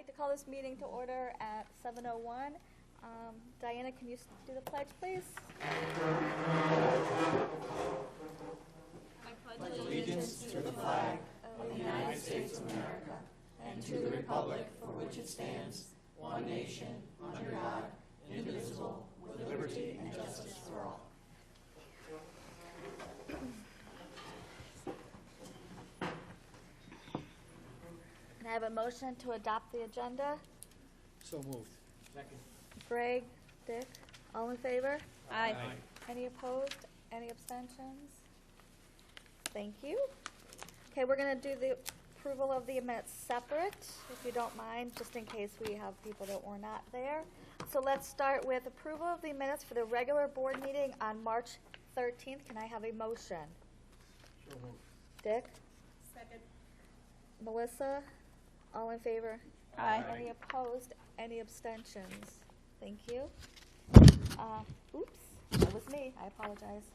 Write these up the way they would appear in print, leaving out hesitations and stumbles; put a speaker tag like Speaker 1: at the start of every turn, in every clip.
Speaker 1: like to call this meeting to order at 7:01. Diana, can you do the pledge, please?
Speaker 2: I pledge allegiance to the flag of the United States of America and to the republic for which it stands, one nation, under God, indivisible, with liberty and justice for all.
Speaker 1: Can I have a motion to adopt the agenda?
Speaker 3: So moved. Second.
Speaker 1: Greg, Dick, all in favor?
Speaker 3: Aye.
Speaker 1: Any opposed? Any abstentions? Thank you. Okay, we're going to do the approval of the minutes separate, if you don't mind, just in case we have people that were not there. So let's start with approval of the minutes for the regular board meeting on March 13th. Can I have a motion?
Speaker 3: So moved.
Speaker 1: Dick?
Speaker 2: Second.
Speaker 1: Melissa? All in favor?
Speaker 3: Aye.
Speaker 1: Any opposed? Any abstentions? Thank you. Oops, that was me. I apologize.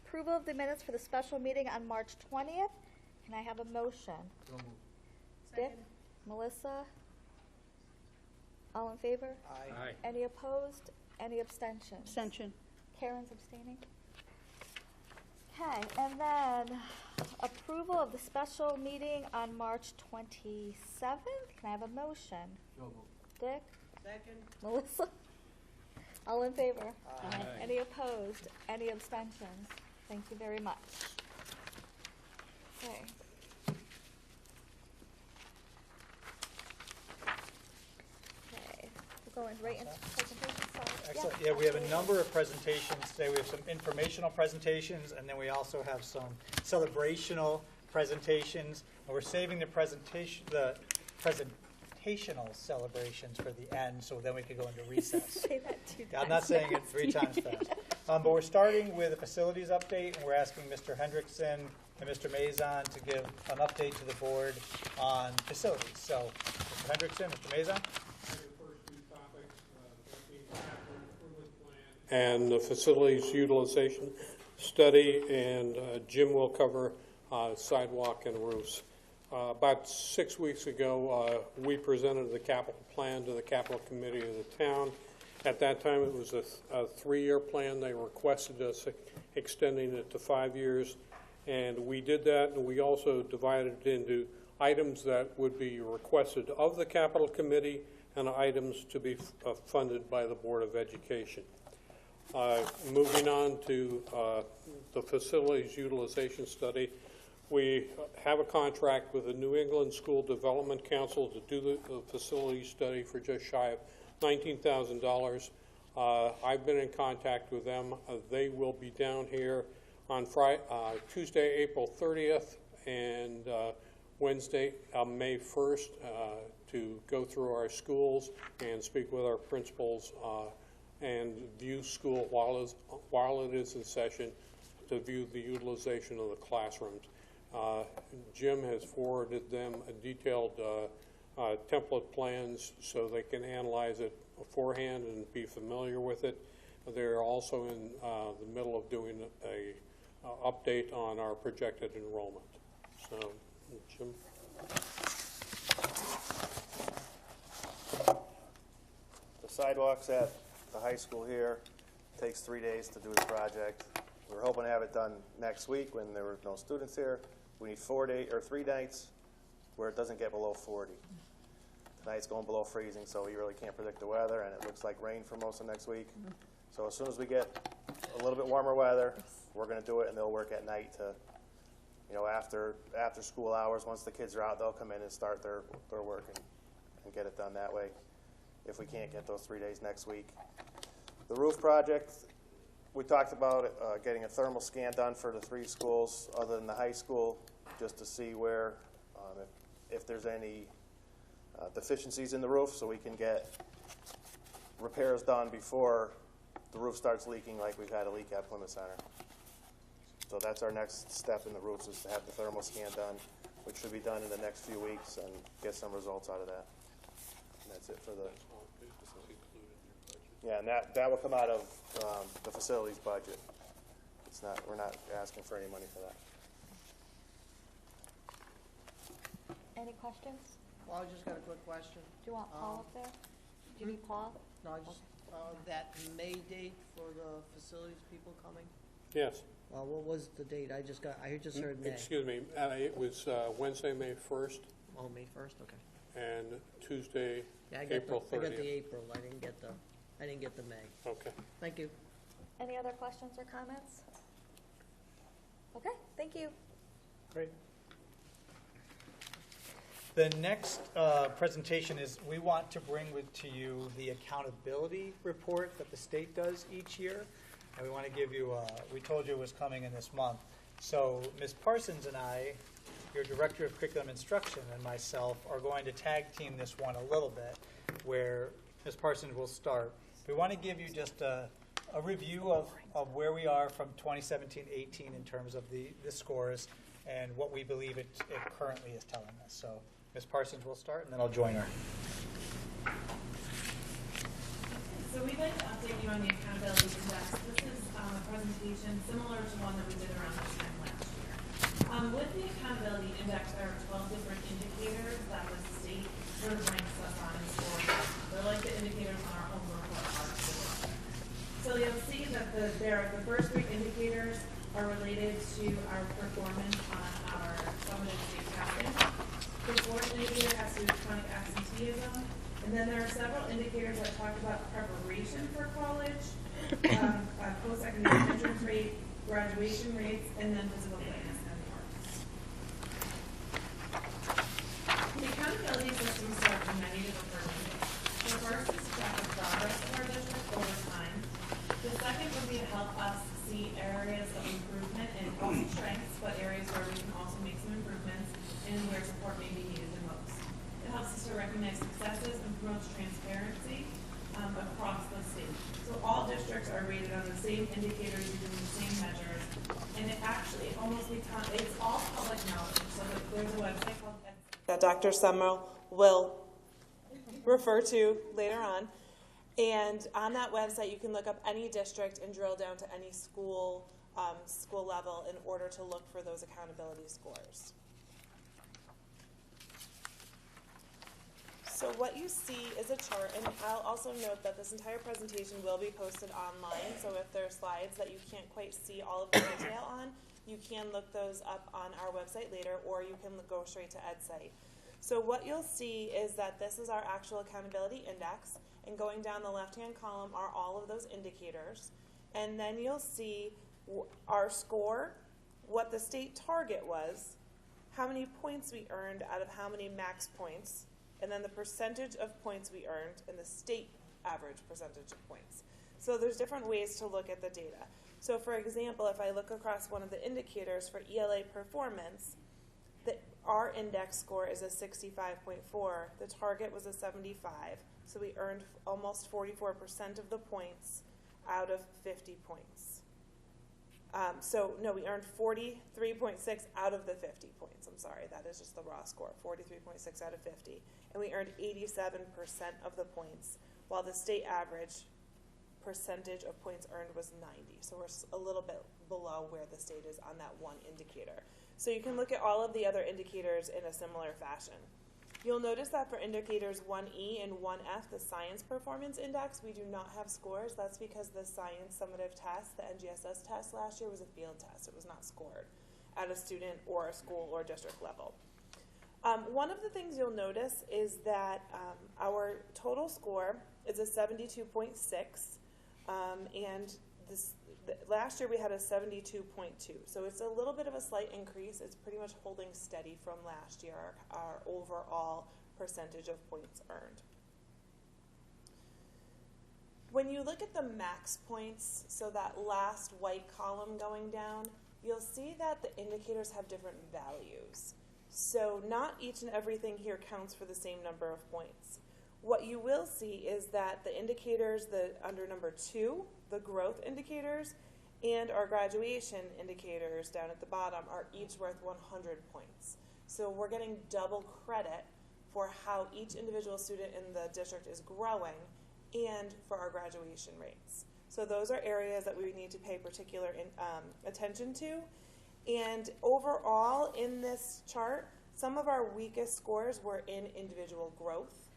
Speaker 1: Approval of the minutes for the special meeting on March 20th. Can I have a motion?
Speaker 3: So moved.
Speaker 1: Dick? Melissa? All in favor?
Speaker 3: Aye.
Speaker 1: Any opposed? Any abstentions?
Speaker 4: Abstention.
Speaker 1: Karen's abstaining. Okay, and then approval of the special meeting on March 27th. Can I have a motion?
Speaker 3: So moved.
Speaker 1: Dick?
Speaker 2: Second.
Speaker 1: Melissa? All in favor?
Speaker 3: Aye.
Speaker 1: Any opposed? Any abstentions? Thank you very much. Okay. Okay, we're going right into presentation. So,
Speaker 3: Excellent. Yeah, we have a number of presentations today. We have some informational presentations, and then we also have some celebrational presentations. And we're saving the presentational celebrations for the end, so then we could go into recess.
Speaker 1: Say that 2 times.
Speaker 3: I'm not saying it 3 times fast. But we're starting with a facilities update, and we're asking Mr. Hendrickson and Mr. Mazon to give an update to the board on facilities. So, Mr. Hendrickson, Mr. Mazon.
Speaker 5: And the facilities utilization study, and Jim will cover sidewalk and roofs. About 6 weeks ago, we presented the capital plan to the capital committee of the town. At that time, it was a 3-year plan. They requested us extending it to 5 years, and we did that, and we also divided it into items that would be requested of the capital committee and items to be funded by the Board of Education. Moving on to the facilities utilization study, we have a contract with the New England School Development Council to do the facility study for just shy of $19,000. I've been in contact with them. They will be down here on Tuesday, April 30th, and Wednesday, May 1st, to go through our schools and speak with our principals and view school while it is in session, to view the utilization of the classrooms. Jim has forwarded them a detailed template plans so they can analyze it beforehand and be familiar with it. They're also in the middle of doing a update on our projected enrollment. So, Jim.
Speaker 6: The sidewalks at the high school here takes 3 days to do the project. We were hoping to have it done next week when there were no students here. We need 3 nights where it doesn't get below 40. Tonight's going below freezing, so we really can't predict the weather, and it looks like rain for most of next week. So as soon as we get a little bit warmer weather, we're going to do it, and they'll work at night to, you know, after school hours. Once the kids are out, they'll come in and start their work and get it done that way if we can't get those 3 days next week. The roof project, we talked about getting a thermal scan done for the 3 schools other than the high school, just to see where, if there's any deficiencies in the roof, so we can get repairs done before the roof starts leaking like we've had a leak at Plymouth Center. So that's our next step in the roofs, is to have the thermal scan done, which should be done in the next few weeks, and get some results out of that. And that's it for the... Yeah, and that will come out of the facilities budget. It's not, we're not asking for any money for that.
Speaker 1: Any questions?
Speaker 4: Well, I just got a quick question.
Speaker 1: Do you want Paul up there? Do you need Paul?
Speaker 4: No, I just, that May date for the facilities people coming?
Speaker 5: Yes.
Speaker 4: What was the date? I just heard May.
Speaker 5: Excuse me, it was Wednesday, May 1st,
Speaker 4: Oh, May 1st, okay.
Speaker 5: and Tuesday,
Speaker 4: Yeah, I got
Speaker 5: April
Speaker 4: I got
Speaker 5: 30th.
Speaker 4: the April, I didn't get the May.
Speaker 5: Okay.
Speaker 4: Thank you.
Speaker 1: Any other questions or comments? Okay, thank you.
Speaker 3: Great. The next presentation is, we want to bring to you the accountability report that the state does each year. And we want to give you, we told you it was coming in this month. So Ms. Parsons and I, your Director of Curriculum Instruction, and myself are going to tag team this one a little bit, where Ms. Parsons will start. We want to give you just a review of where we are from 2017-18 in terms of the scores and what we believe it currently is telling us. So Ms. Parsons will start, and then I'll join her.
Speaker 7: So we'd like to update you on the accountability index. This is a presentation similar to one that we did around this time last year. With the accountability index, there are 12 different indicators that the state sort of ranks us on and scores us on. They're like the indicators on our own report card. So you'll see that the first three indicators are related to our performance on our summative state testing. The fourth indicator has to do with chronic absenteeism. And then there are several indicators that talk about preparation for college, post-secondary entrance rate, graduation rates, and then physical fitness and more. The accountability system serves many different purposes. The first is to track the progress of our district over time. The second would be to help us see areas of improvement and also strengths, but areas where we can also make some improvements and where support may be needed the most. It helps us to recognize successes and promotes transparency across the state. So all districts are rated on the same indicators using the same measures, and it actually almost becomes, it's all public knowledge. So there's a website called that Dr. Summerall will refer to later on. And on that website, you can look up any district and drill down to any school level in order to look for those accountability scores. So what you see is a chart, and I'll also note that this entire presentation will be posted online, so if there are slides that you can't quite see all of the detail on, you can look those up on our website later, or you can go straight to EdSite. So what you'll see is that this is our actual accountability index, and going down the left-hand column are all of those indicators, and then you'll see our score, what the state target was, how many points we earned out of how many max points, and then the percentage of points we earned and the state average percentage of points. So there's different ways to look at the data. So for example, if I look across one of the indicators for ELA performance, our index score is a 65.4. The target was a 75. So we earned almost 44% of the points out of 50 points. We earned 43.6 out of the 50 points. I'm sorry, that is just the raw score, 43.6 out of 50. And we earned 87% of the points, while the state average percentage of points earned was 90. So we're a little bit below where the state is on that one indicator. So you can look at all of the other indicators in a similar fashion. You'll notice that for indicators 1E and 1F, the Science Performance Index, we do not have scores. That's because the science summative test, the NGSS test last year, was a field test. It was not scored at a student or a school or district level. One of the things you'll notice is that our total score is a 72.6, and last year we had a 72.2. So it's a little bit of a slight increase. It's pretty much holding steady from last year, our overall percentage of points earned. When you look at the max points, so that last white column going down, you'll see that the indicators have different values. So not each and everything here counts for the same number of points. What you will see is that the indicators under number 2, the growth indicators, and our graduation indicators down at the bottom are each worth 100 points. So we're getting double credit for how each individual student in the district is growing and for our graduation rates. So those are areas that we need to pay particular attention to. And overall in this chart, some of our weakest scores were in individual growth.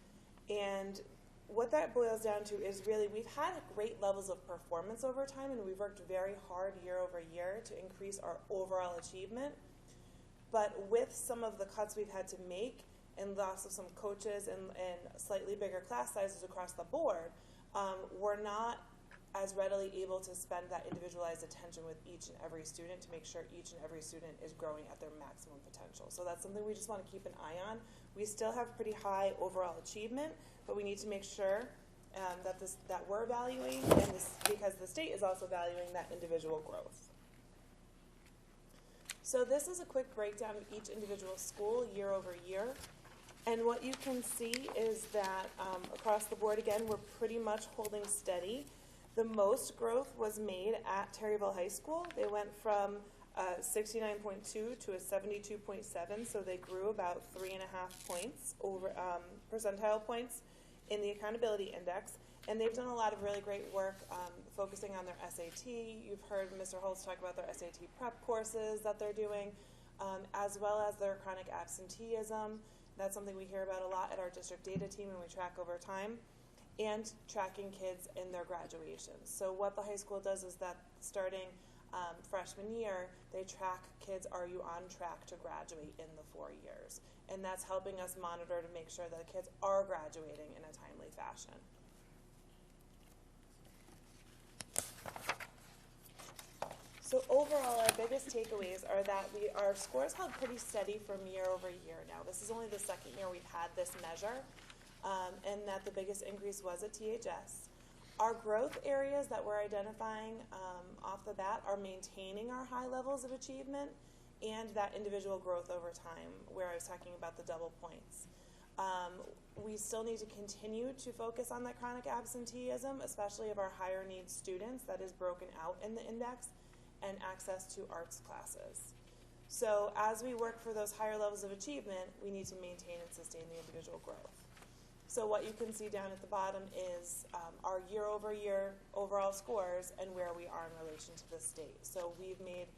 Speaker 7: And what that boils down to is really we've had great levels of performance over time, and we've worked very hard year over year to increase our overall achievement. But with some of the cuts we've had to make and loss of some coaches and slightly bigger class sizes across the board, we're not as readily able to spend that individualized attention with each and every student to make sure each and every student is growing at their maximum potential. So that's something we just want to keep an eye on. We still have pretty high overall achievement, but we need to make sure that we're valuing, and because the state is also valuing that individual growth. So this is a quick breakdown of each individual school year over year. And what you can see is that across the board, again, we're pretty much holding steady. The most growth was made at Terryville High School. They went from 69.2 to a 72.7, so they grew about 3.5 points over percentile points in the accountability index. And they've done a lot of really great work focusing on their SAT. You've heard Mr. Holtz talk about their SAT prep courses that they're doing, as well as their chronic absenteeism. That's something we hear about a lot at our district data team, and we track over time, and tracking kids in their graduations. So what the high school does is that starting freshman year, they track kids, are you on track to graduate in the 4 years? And that's helping us monitor to make sure that the kids are graduating in a timely fashion. So overall, our biggest takeaways are that our scores held pretty steady from year over year now. This is only the second year we've had this measure, and that the biggest increase was at THS. Our growth areas that we're identifying off the bat are maintaining our high levels of achievement and that individual growth over time, where I was talking about the double points. We still need to continue to focus on that chronic absenteeism, especially of our higher needs students, that is broken out in the index, and access to arts classes. So as we work for those higher levels of achievement, we need to maintain and sustain the individual growth. So what you can see down at the bottom is our year-over-year overall scores and where we are in relation to the state. So we've made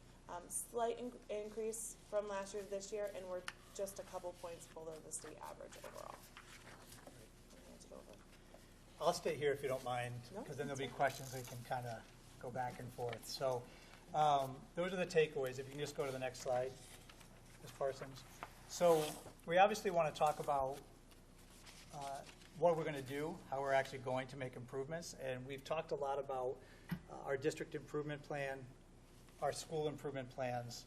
Speaker 7: slight increase from last year to this year, and we're just a couple points below the state average overall. Hand it over.
Speaker 3: I'll stay here if you don't mind,
Speaker 7: No,
Speaker 3: because then there'll be
Speaker 7: that's
Speaker 3: questions we can kind of go back and forth. So those are the takeaways. If you can just go to the next slide, Ms. Parsons. So we obviously want to talk about what we're going to do, how we're actually going to make improvements. And we've talked a lot about our district improvement plan, our school improvement plans,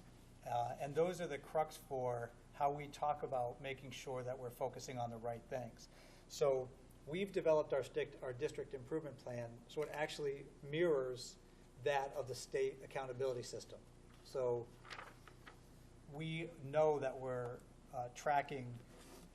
Speaker 3: and those are the crux for how we talk about making sure that we're focusing on the right things. So we've developed our district improvement plan so it actually mirrors that of the state accountability system. So we know that we're tracking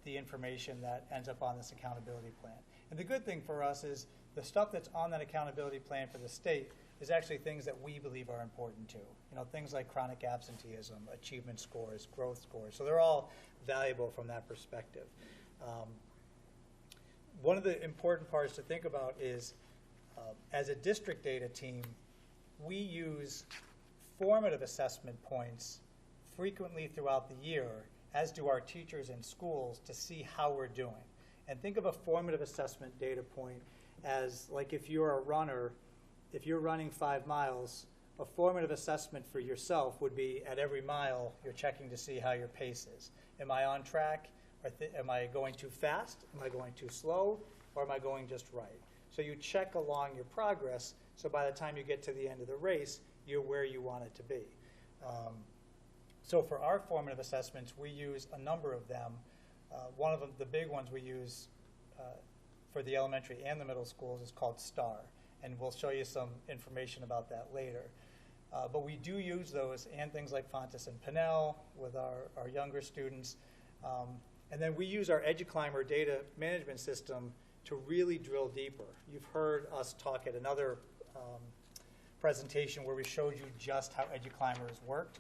Speaker 3: the information that ends up on this accountability plan. And the good thing for us is the stuff that's on that accountability plan for the state is actually things that we believe are important too. You know, things like chronic absenteeism, achievement scores, growth scores. So they're all valuable from that perspective. One of the important parts to think about is as a district data team, we use formative assessment points frequently throughout the year, as do our teachers in schools, to see how we're doing. And think of a formative assessment data point as like if you're a runner, if you're running 5 miles, a formative assessment for yourself would be at every mile you're checking to see how your pace is. Am I on track? Am I going too fast? Am I going too slow? Or am I going just right? So you check along your progress, so by the time you get to the end of the race, you're where you want it to be. So for our formative assessments, we use a number of them. One of them, the big ones we use for the elementary and the middle schools, is called STAR, and we'll show you some information about that later. But we do use those and things like Fontes and Pinnell with our younger students. And then we use our EduClimber data management system to really drill deeper. You've heard us talk at another presentation where we showed you just how EduClimber has worked.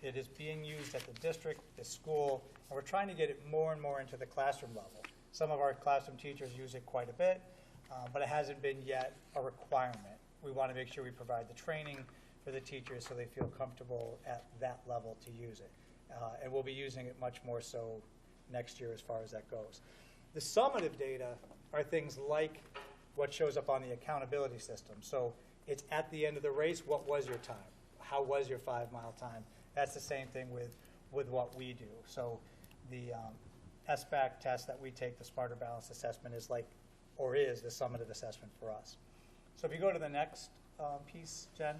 Speaker 3: It is being used at the district, the school, and we're trying to get it more and more into the classroom level. Some of our classroom teachers use it quite a bit, but it hasn't been yet a requirement. We want to make sure we provide the training for the teachers so they feel comfortable at that level to use it. And we'll be using it much more so next year as far as that goes. The summative data are things like what shows up on the accountability system. So it's at the end of the race, what was your time? How was your 5-mile time? That's the same thing with what we do. So the SBAC test that we take, the Smarter Balance Assessment, is like, or is the summative assessment for us. So if you go to the next piece, Jen.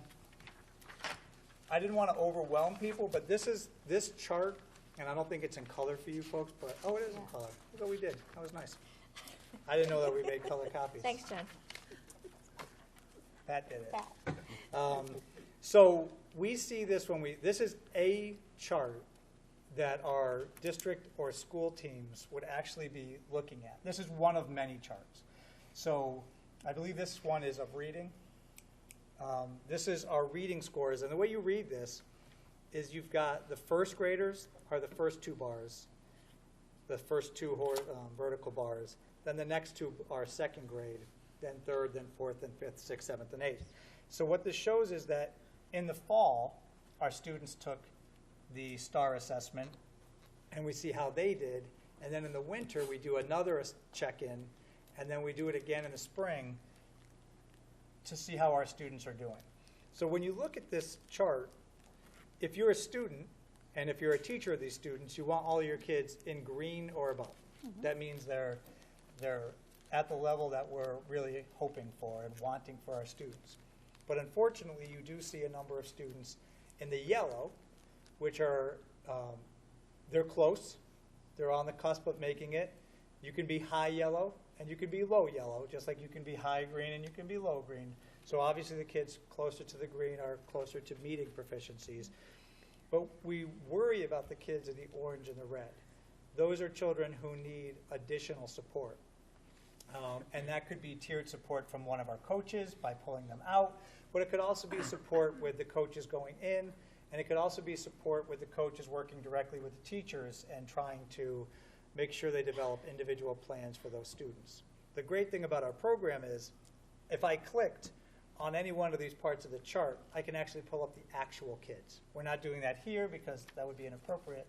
Speaker 3: I didn't want to overwhelm people, but this chart, and I don't think it's in color for you folks, but, oh, it is in color. Look what we did. That was nice. I didn't know that we made color copies.
Speaker 1: Thanks, Jen.
Speaker 3: Pat did it.
Speaker 1: Pat.
Speaker 3: So we see this this is a chart that our district or school teams would actually be looking at. This is one of many charts. So I believe this one is of reading. This is our reading scores, and the way you read this is you've got the first graders are the first 2 bars, the first 2 vertical bars, then the next 2 are second grade, then third, then fourth, then fifth, sixth, seventh, and eighth. So what this shows is that in the fall, our students took the STAR assessment, and we see how they did, and then in the winter, we do another check-in, and then we do it again in the spring to see how our students are doing. So when you look at this chart, if you're a student, and if you're a teacher of these students, you want all your kids in green or above. That means they're at the level that we're really hoping for and wanting for our students. But unfortunately, you do see a number of students in the yellow, which are, they're close. They're on the cusp of making it. You can be high yellow and you can be low yellow, just like you can be high green and you can be low green. So obviously the kids closer to the green are closer to meeting proficiencies. But we worry about the kids in the orange and the red. Those are children who need additional support. And that could be tiered support from one of our coaches by pulling them out, but it could also be support with the coaches going in, and it could also be support with the coaches working directly with the teachers and trying to make sure they develop individual plans for those students. The great thing about our program is if I clicked on any one of these parts of the chart, I can actually pull up the actual kids. We're not doing that here because that would be inappropriate.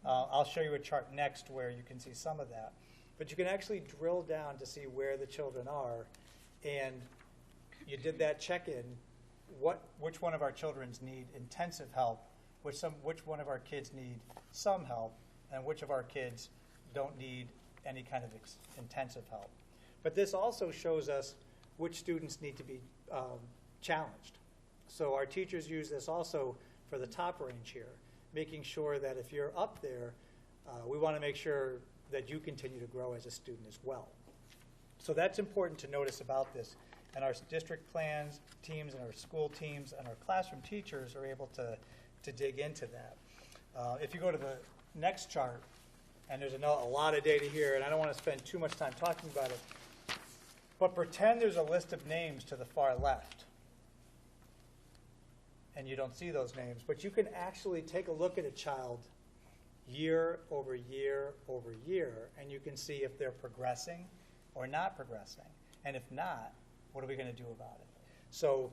Speaker 3: I'll show you a chart next where you can see some of that. But you can actually drill down to see where the children are, and you did that check-in. Which one of our children need intensive help, which one of our kids need some help, and which of our kids don't need any kind of intensive help. But this also shows us which students need to be challenged. So our teachers use this also for the top range here, making sure that if you're up there, we want to make sure that you continue to grow as a student as well. So that's important to notice about this. And our district plans, teams, and our school teams, and our classroom teachers are able to dig into that. If you go to the next chart, and there's a lot of data here, and I don't want to spend too much time talking about it, but pretend there's a list of names to the far left. And you don't see those names, but you can actually take a look at a child year over year over year, and you can see if they're progressing or not progressing. And if not, what are we going to do about it? So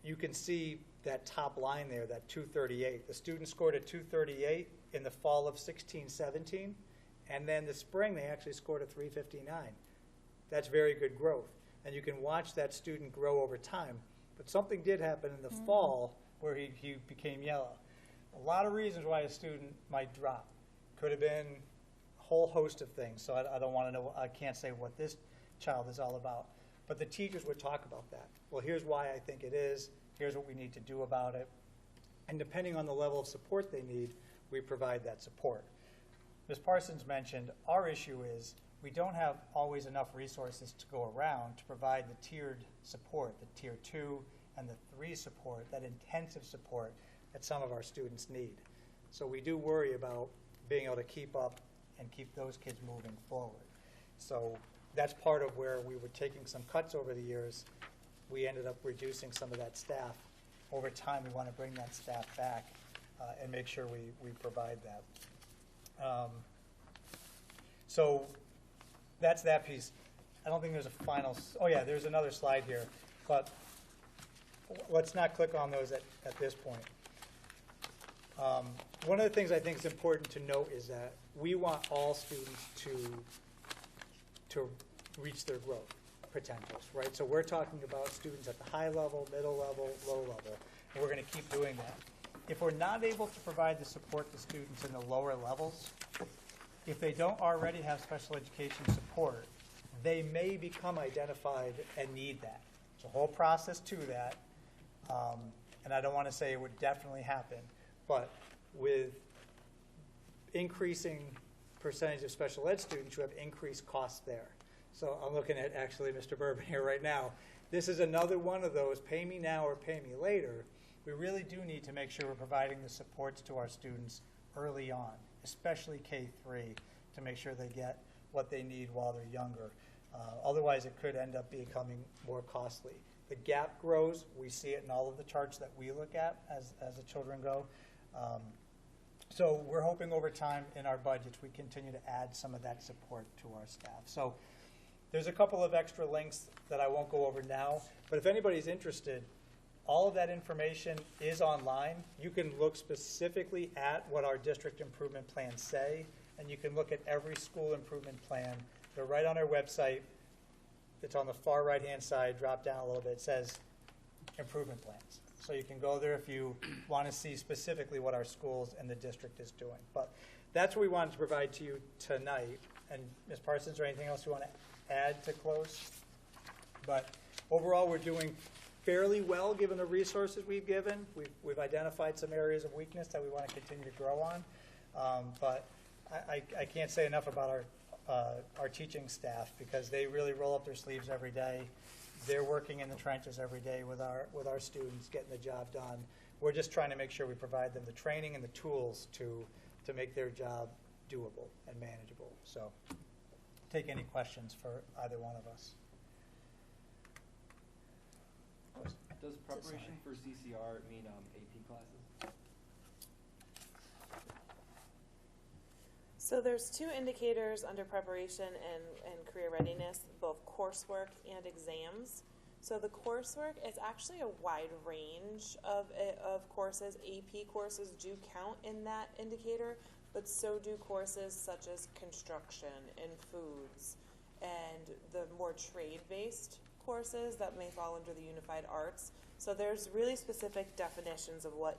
Speaker 3: you can see that top line there, that 238. The students scored a 238 in the fall of 16-17, and then the spring they actually scored a 359. That's very good growth. And you can watch that student grow over time. But something did happen in the fall where he became yellow. A lot of reasons why a student might drop. Could have been a whole host of things. So I don't want to know, I can't say what this child is all about. But the teachers would talk about that. Well, here's why I think it is. Here's what we need to do about it. And depending on the level of support they need, we provide that support. Ms. Parsons mentioned our issue is we don't have always enough resources to go around to provide the tiered support, the tier 2 and the 3 support, that intensive support that some of our students need. So we do worry about being able to keep up and keep those kids moving forward. So that's part of where we were taking some cuts over the years. We ended up reducing some of that staff. Over time, we want to bring that staff back and make sure we provide that. So that's that piece. I don't think there's a final, oh yeah, there's another slide here, but let's not click on those at this point. One of the things I think is important to note is that we want all students to reach their growth potentials, right? So we're talking about students at the high level, middle level, low level, and we're going to keep doing that. If we're not able to provide the support to students in the lower levels, if they don't already have special education support, they may become identified and need that. There's a whole process to that, and I don't want to say it would definitely happen, but with increasing percentage of special ed students, you have increased costs there. So I'm looking at actually Mr. Bourbon here right now. This is another one of those pay me now or pay me later. We really do need to make sure we're providing the supports to our students early on, especially K-3, to make sure they get what they need while they're younger. Otherwise, it could end up becoming more costly. The gap grows. We see it in all of the charts that we look at as the children go. So we're hoping over time in our budgets we continue to add some of that support to our staff. So there's a couple of extra links that I won't go over now, but if anybody's interested, all of that information is online. You can look specifically at what our district improvement plans say, and you can look at every school improvement plan. They're right on our website. It's on the far right-hand side, drop down a little bit. It says improvement plans. So you can go there if you want to see specifically what our schools and the district is doing. But that's what we wanted to provide to you tonight. And Ms. Parsons, is there anything else you want to add to close? But overall, we're doing fairly well given the resources we've given. We've identified some areas of weakness that we want to continue to grow on. But I can't say enough about our teaching staff because they really roll up their sleeves every day. They're working in the trenches every day with our students, getting the job done. We're just trying to make sure we provide them the training and the tools to make their job doable and manageable. So take any questions for either one of us.
Speaker 8: Does preparation for CCR mean AP classes?
Speaker 7: So there's two indicators under preparation and career readiness, both coursework and exams. So the coursework is actually a wide range of courses. AP courses do count in that indicator, but so do courses such as construction and foods and the more trade-based courses that may fall under the unified arts. So there's really specific definitions of what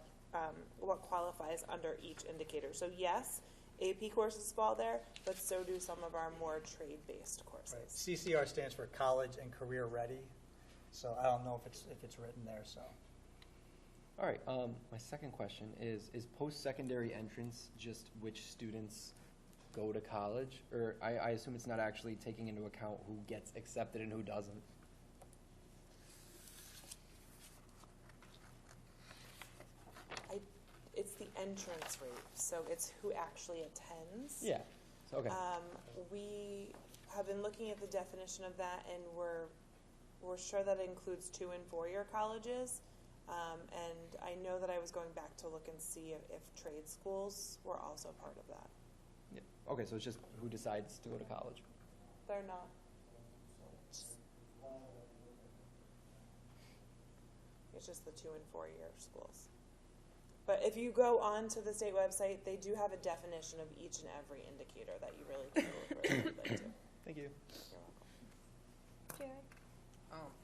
Speaker 7: qualifies under each indicator. So yes, AP courses fall there, but so do some of our more trade-based courses.
Speaker 3: Right. CCR stands for College and Career Ready. So I don't know if it's written there. So.
Speaker 8: All right. My second question is post-secondary entrance just which students go to college, or I assume it's not actually taking into account who gets accepted and who doesn't.
Speaker 7: It's the entrance rate, so it's who actually attends.
Speaker 8: Yeah. So, okay.
Speaker 7: We have been looking at the definition of that, and we're sure that it includes 2- and 4-year colleges. And I know that I was going back to look and see if trade schools were also part of that.
Speaker 8: Yeah. Okay, so it's just who decides to go to college.
Speaker 7: They're not. It's just the 2- and 4-year schools. But if you go on to the state website, they do have a definition of each and every indicator that you really can look really good to.
Speaker 8: Thank you.
Speaker 7: You're welcome.
Speaker 1: Jerry?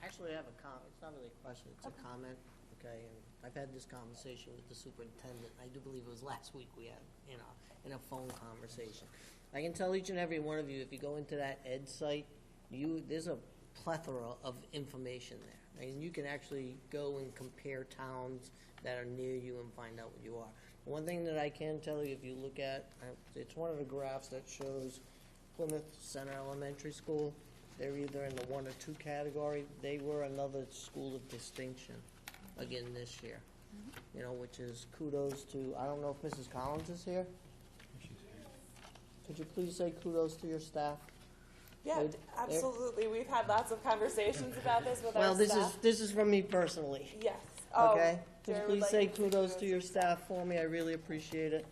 Speaker 4: Actually, I have a comment. It's not really a question. It's a comment. Okay, and I've had this conversation with the superintendent. I do believe it was last week we had, in a phone conversation. I can tell each and every one of you, if you go into that ed site, there's a plethora of information there. And you can actually go and compare towns that are near you and find out what you are. One thing that I can tell you, if you look at, it's one of the graphs that shows Plymouth Center Elementary School. They're either in the 1 or 2 category. They were another school of distinction again this year. Which is kudos to, I don't know if Mrs. Collins is here. Could you please say kudos to your staff?
Speaker 7: Yeah, absolutely. We've had lots of conversations about this with our staff.
Speaker 4: Well, this is from me personally.
Speaker 7: Yes.
Speaker 4: Okay? Could you
Speaker 7: Jerry would
Speaker 4: please
Speaker 7: like
Speaker 4: say
Speaker 7: to
Speaker 4: kudos to your staff for me? I really appreciate it.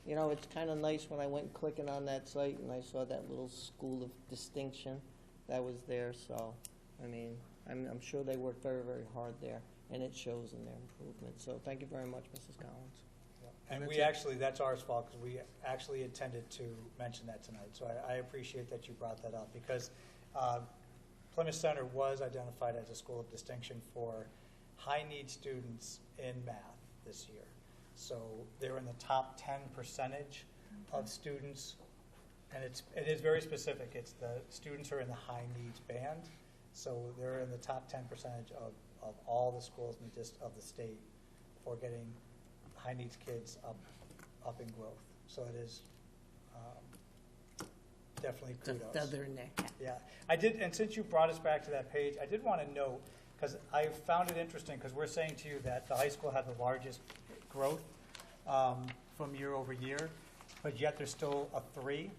Speaker 7: Yeah.
Speaker 4: It's kind of nice when I went clicking on that site and I saw that little school of distinction that was there. So, I'm sure they worked very, very hard there, and it shows in their improvement. So thank you very much, Mrs. Collins.
Speaker 3: And
Speaker 4: That's
Speaker 3: we
Speaker 4: it.
Speaker 3: actually, that's our fault, because we actually intended to mention that tonight. So I appreciate that you brought that up, because Plymouth Center was identified as a school of distinction for high-need students in math this year. So they're in the top 10% of students, and it is very specific. It's the students who are in the high needs band, so they're in the top 10% of all the schools in of the state for getting high needs kids up in growth. So it is definitely
Speaker 4: It's a
Speaker 3: kudos.
Speaker 4: feather in their cap.
Speaker 3: Yeah, I did, and since you brought us back to that page, I did want to note, because I found it interesting, because we're saying to you that the high school had the largest growth from year over year, but yet there's still a 3.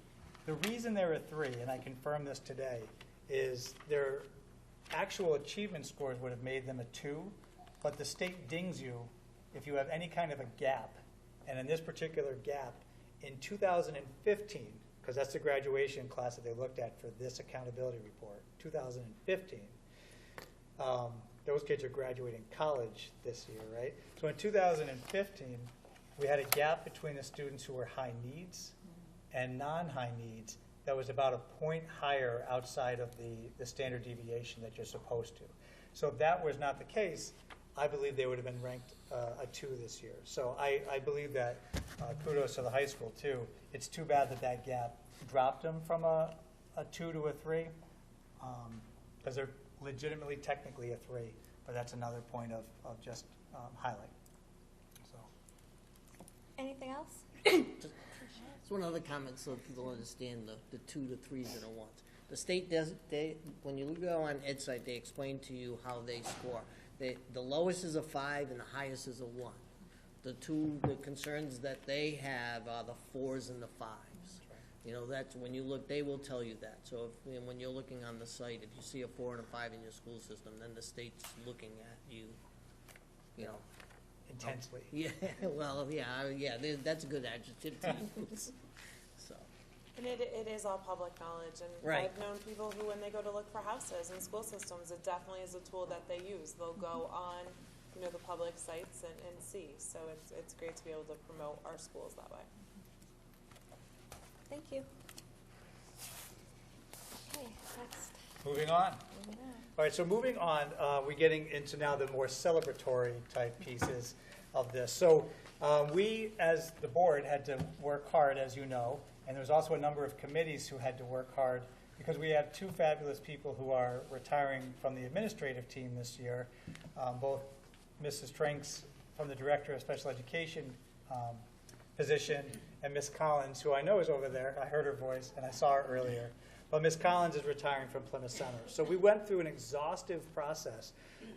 Speaker 3: The reason they're a 3, and I confirmed this today, is their actual achievement scores would have made them a 2, but the state dings you if you have any kind of a gap. And in this particular gap, in 2015, because that's the graduation class that they looked at for this accountability report, 2015, those kids are graduating college this year, right? So in 2015, we had a gap between the students who were high needs and non-high needs that was about a point higher outside of the standard deviation that you're supposed to. So if that was not the case, I believe they would have been ranked a 2 this year. So I believe that kudos to the high school too. It's too bad that that gap dropped them from a 2 to a 3, because they're legitimately technically a 3, but that's another point of just highlight. So.
Speaker 1: Anything else?
Speaker 4: Just one other comment so people understand the 2 to 3s and a 1s. The state does, when you go on EdSite, they explain to you how they score. The lowest is a 5 and the highest is a 1. The concerns that they have are the 4s and the 5s. You know, that's when you look, they will tell you that. So when you're looking on the site, if you see a 4 and a 5 in your school system, then the state's looking at you, you know.
Speaker 3: Intensely.
Speaker 4: Yeah, well, that's a good adjective to use. So,
Speaker 7: And it is all public knowledge, and
Speaker 4: Right.
Speaker 7: I've known people who, when they go to look for houses in school systems, it definitely is a tool that they use. They'll go on, the public sites and see. So it's great to be able to promote our schools that way.
Speaker 1: Thank you. Okay, next.
Speaker 3: Moving on.
Speaker 1: Moving on.
Speaker 3: All right, so moving on, we're getting into now the more celebratory type pieces of this. So we, as the board, had to work hard, as you know, and there's also a number of committees who had to work hard because we have 2 fabulous people who are retiring from the administrative team this year, both Mrs. Tranks from the Director of Special Education position, and Ms. Collins, who I know is over there. I heard her voice, and I saw her earlier. But Ms. Collins is retiring from Plymouth Center. So we went through an exhaustive process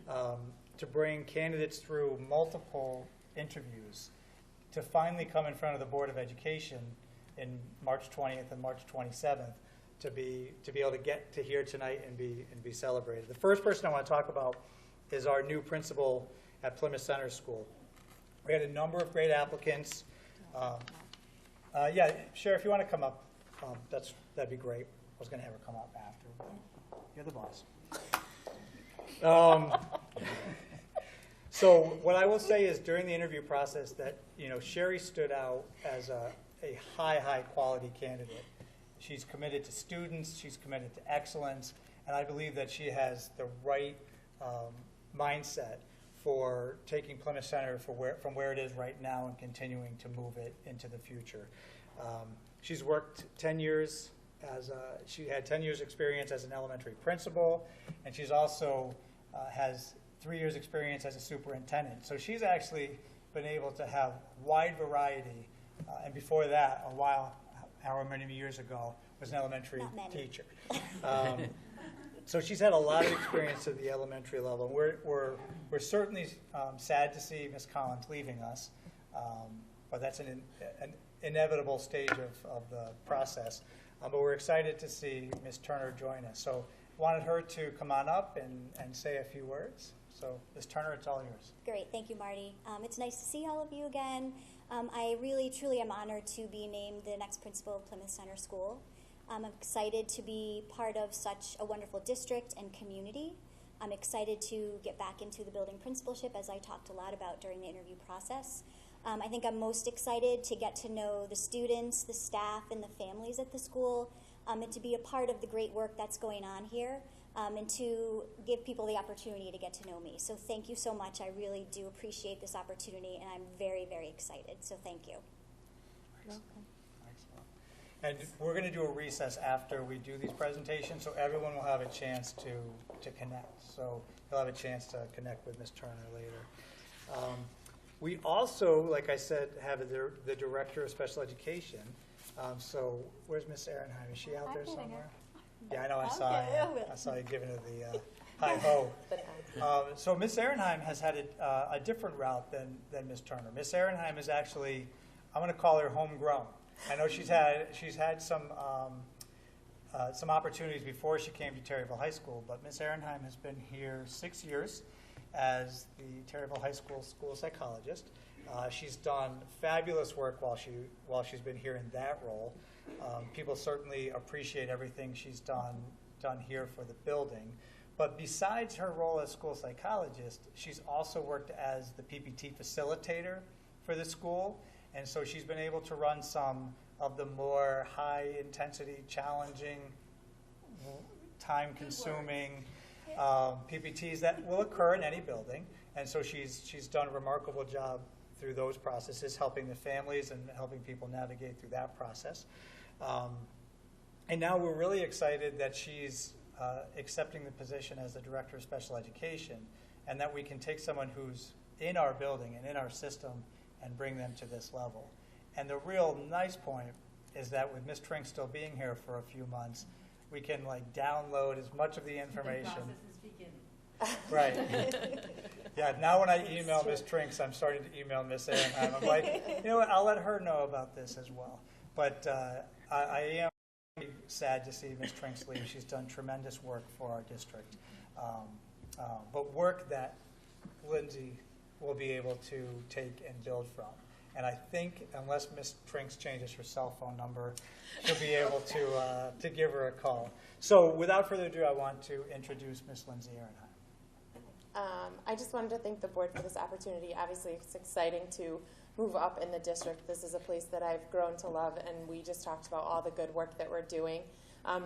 Speaker 3: to bring candidates through multiple interviews to finally come in front of the Board of Education in March 20th and March 27th to be able to get to here tonight and be celebrated. The first person I want to talk about is our new principal at Plymouth Center School. We had a number of great applicants. Yeah, Sheriff, if you want to come up, that'd be great. I was going to have her come up after, but you're the boss. So what I will say is during the interview process that, Sherry stood out as a high quality candidate. She's committed to students, she's committed to excellence, and I believe that she has the right mindset for taking Plymouth Center from where it is right now and continuing to move it into the future. She's worked 10 years she had 10 years experience as an elementary principal, and she's also has 3 years experience as a superintendent. So she's actually been able to have wide variety, and before that, however many years ago, was an elementary teacher. So she's had a lot of experience at the elementary level. We're certainly sad to see Ms. Collins leaving us, but that's an inevitable stage of the process. But we're excited to see Ms. Turner join us. So wanted her to come on up and say a few words. So Ms. Turner, it's all yours.
Speaker 9: Great, thank you, Marty. It's nice to see all of you again. I really, truly am honored to be named the next principal of Plymouth Center School. I'm excited to be part of such a wonderful district and community. I'm excited to get back into the building principalship, as I talked a lot about during the interview process. I think I'm most excited to get to know the students, the staff, and the families at the school, and to be a part of the great work that's going on here, and to give people the opportunity to get to know me. So thank you so much. I really do appreciate this opportunity, and I'm very, very excited. So thank you.
Speaker 1: Welcome.
Speaker 3: Excellent. And we're going to do a recess after we do these presentations, so everyone will have a chance to connect. So you'll have a chance to connect with Ms. Turner later. We also, like I said, have the Director of Special Education. So where's Ms. Ehrenheim? Is she out there somewhere? Yeah, I know. I saw you giving her the hi-ho. So Ms. Ehrenheim has had a different route than Ms. Turner. Ms. Ehrenheim is actually, I'm going to call her homegrown. I know she's had some opportunities before she came to Terryville High School, but Ms. Ehrenheim has been here 6 years as the Terryville High School school psychologist. She's done fabulous work while she's been here in that role. People certainly appreciate everything she's done here for the building. But besides her role as school psychologist, she's also worked as the PPT facilitator for the school. And so she's been able to run some of the more high-intensity, challenging, time-consuming PPTs that will occur in any building. And so she's done a remarkable job through those processes, helping the families and helping people navigate through that process. And now we're really excited that she's accepting the position as the Director of Special Education, and that we can take someone who's in our building and in our system and bring them to this level. And the real nice point is that with Ms. Trink still being here for a few months, we can download as much of the information.
Speaker 10: The process is beginning.
Speaker 3: Right. Yeah, now when I email Ms. Trinks, I'm starting to email Ms. Ehrenheim. I'm like, you know what, I'll let her know about this as well. But I am sad to see Ms. Trinks leave. She's done tremendous work for our district. But work that Lindsay will be able to take and build from. And I think unless Ms. Trinks changes her cell phone number, she'll be able to give her a call. So without further ado, I want to introduce Ms. Lindsay Ehrenheim.
Speaker 11: I just wanted to thank the board for this opportunity. Obviously, it's exciting to move up in the district. This is a place that I've grown to love, and we just talked about all the good work that we're doing.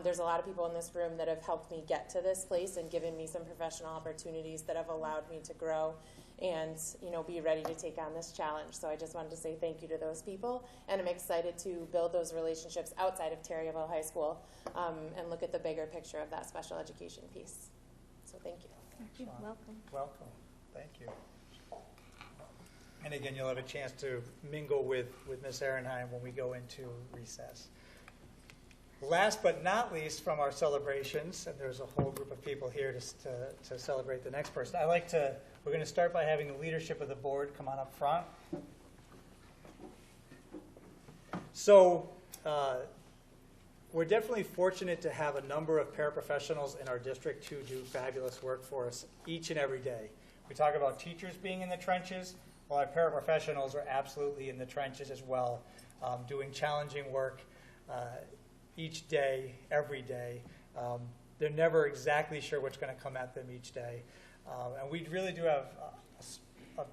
Speaker 11: There's a lot of people in this room that have helped me get to this place and given me some professional opportunities that have allowed me to grow and be ready to take on this challenge. So I just wanted to say thank you to those people, and I'm excited to build those relationships outside of Terryville High School and look at the bigger picture of that special education piece. So thank you.
Speaker 1: Thank you. Welcome.
Speaker 3: Welcome. Thank you. And again, you'll have a chance to mingle with Ms. Ehrenheim when we go into recess. Last but not least from our celebrations, and there's a whole group of people here to celebrate the next person, we're going to start by having the leadership of the board come on up front. So we're definitely fortunate to have a number of paraprofessionals in our district who do fabulous work for us each and every day. We talk about teachers being in the trenches. Well, our paraprofessionals are absolutely in the trenches as well, doing challenging work each day, every day. They're never exactly sure what's going to come at them each day. And we really do have a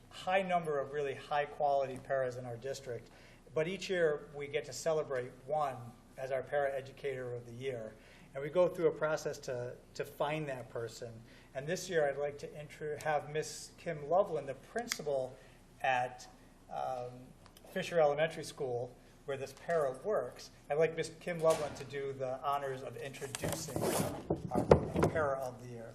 Speaker 3: high number of really high-quality paras in our district. But each year, we get to celebrate one as our para-educator of the year. And we go through a process to find that person. And this year, I'd like to have Miss Kim Loveland, the principal at Fisher Elementary School, where this para works. I'd like Miss Kim Loveland to do the honors of introducing our para of the year.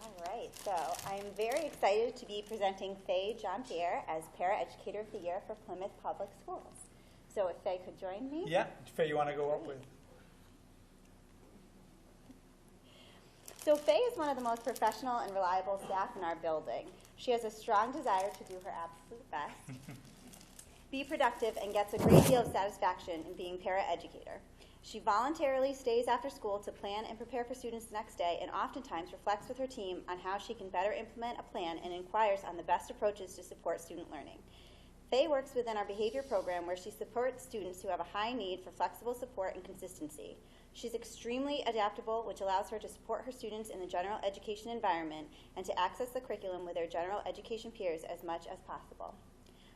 Speaker 12: All right, so I'm very excited to be presenting Faye Jean-Pierre as Para-Educator of the Year for Plymouth Public Schools. So if Faye could join me.
Speaker 3: Yeah, Faye, you want to go up with?
Speaker 12: So Faye is one of the most professional and reliable staff in our building. She has a strong desire to do her absolute best, be productive, and gets a great deal of satisfaction in being para-educator. She voluntarily stays after school to plan and prepare for students the next day, and oftentimes reflects with her team on how she can better implement a plan and inquires on the best approaches to support student learning. Faye works within our behavior program where she supports students who have a high need for flexible support and consistency. She's extremely adaptable, which allows her to support her students in the general education environment and to access the curriculum with their general education peers as much as possible.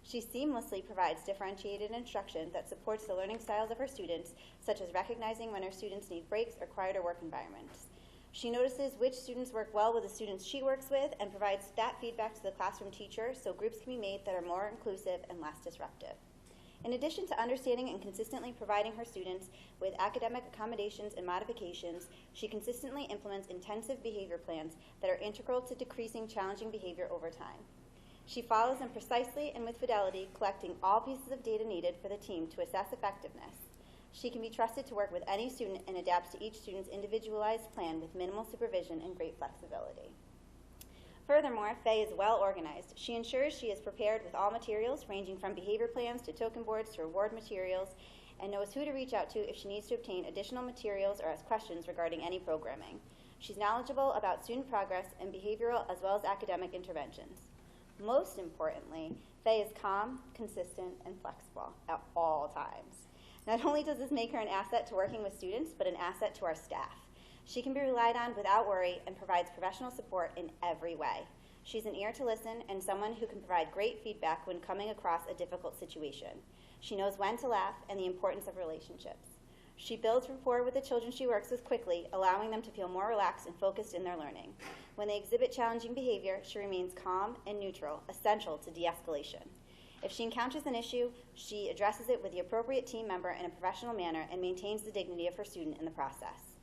Speaker 12: She seamlessly provides differentiated instruction that supports the learning styles of her students, such as recognizing when her students need breaks or quieter work environments. She notices which students work well with the students she works with and provides that feedback to the classroom teacher so groups can be made that are more inclusive and less disruptive. In addition to understanding and consistently providing her students with academic accommodations and modifications, she consistently implements intensive behavior plans that are integral to decreasing challenging behavior over time. She follows them precisely and with fidelity, collecting all pieces of data needed for the team to assess effectiveness. She can be trusted to work with any student and adapts to each student's individualized plan with minimal supervision and great flexibility. Furthermore, Faye is well organized. She ensures she is prepared with all materials, ranging from behavior plans to token boards to reward materials, and knows who to reach out to if she needs to obtain additional materials or has questions regarding any programming. She's knowledgeable about student progress and behavioral as well as academic interventions. Most importantly, Faye is calm, consistent, and flexible at all times. Not only does this make her an asset to working with students, but an asset to our staff. She can be relied on without worry and provides professional support in every way. She's an ear to listen and someone who can provide great feedback when coming across a difficult situation. She knows when to laugh and the importance of relationships. She builds rapport with the children she works with quickly, allowing them to feel more relaxed and focused in their learning. When they exhibit challenging behavior, she remains calm and neutral, essential to de-escalation. If she encounters an issue, she addresses it with the appropriate team member in a professional manner and maintains the dignity of her student in the process.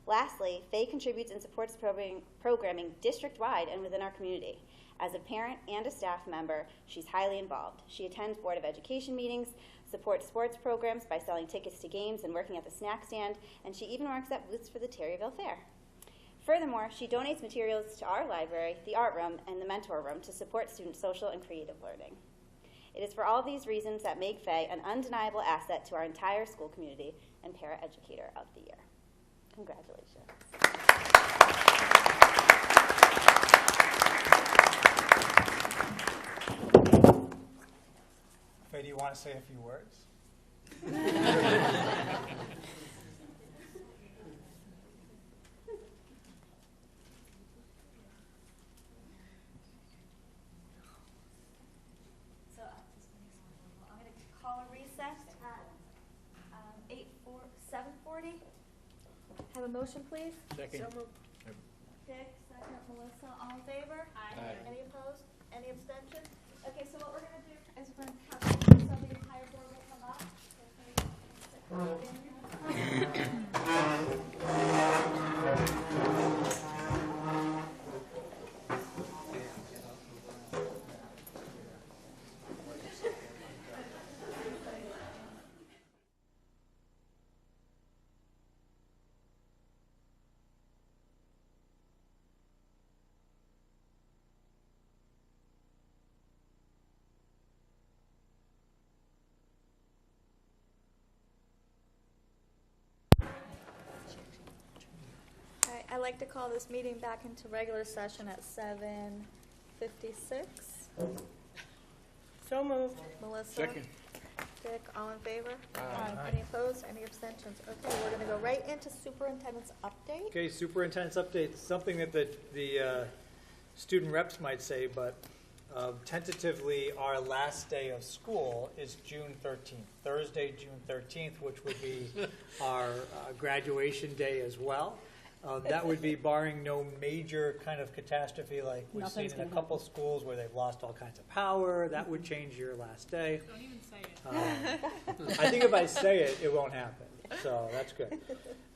Speaker 12: Lastly, Faye contributes and supports programming district-wide and within our community. As a parent and a staff member, she's highly involved. She attends Board of Education meetings, supports sports programs by selling tickets to games and working at the snack stand, and she even works at booths for the Terryville Fair. Furthermore, she donates materials to our library, the art room, and the mentor room to support student social and creative learning. It is for all these reasons that make Faye an undeniable asset to our entire school community and Para-Educator of the Year. Congratulations.
Speaker 3: Faye, do you want to say a few words?
Speaker 1: So I'm going to call a recess at 7:40. Have a motion, please?
Speaker 2: Second.
Speaker 1: Dick, second. Melissa, all in favor?
Speaker 2: Aye.
Speaker 1: Any opposed? Any abstentions? Okay, so what we're going to do is we're going to have so the entire board will come up. All right, I'd like to call this meeting back into regular session at 7:56.
Speaker 7: So moved.
Speaker 1: Melissa?
Speaker 2: Second.
Speaker 1: Dick, all in favor?
Speaker 3: Aye.
Speaker 1: Any opposed? Any abstentions? Okay, we're going to go right into superintendent's update.
Speaker 3: Okay, superintendent's update, something that the student reps might say, but tentatively, our last day of school is June 13th, Thursday, June 13th, which would be our graduation day as well. That would be barring no major kind of catastrophe like we've seen in a couple schools where they've lost all kinds of power. That would change your last day.
Speaker 7: Don't even say it.
Speaker 3: I think if I say it, it won't happen. So that's good.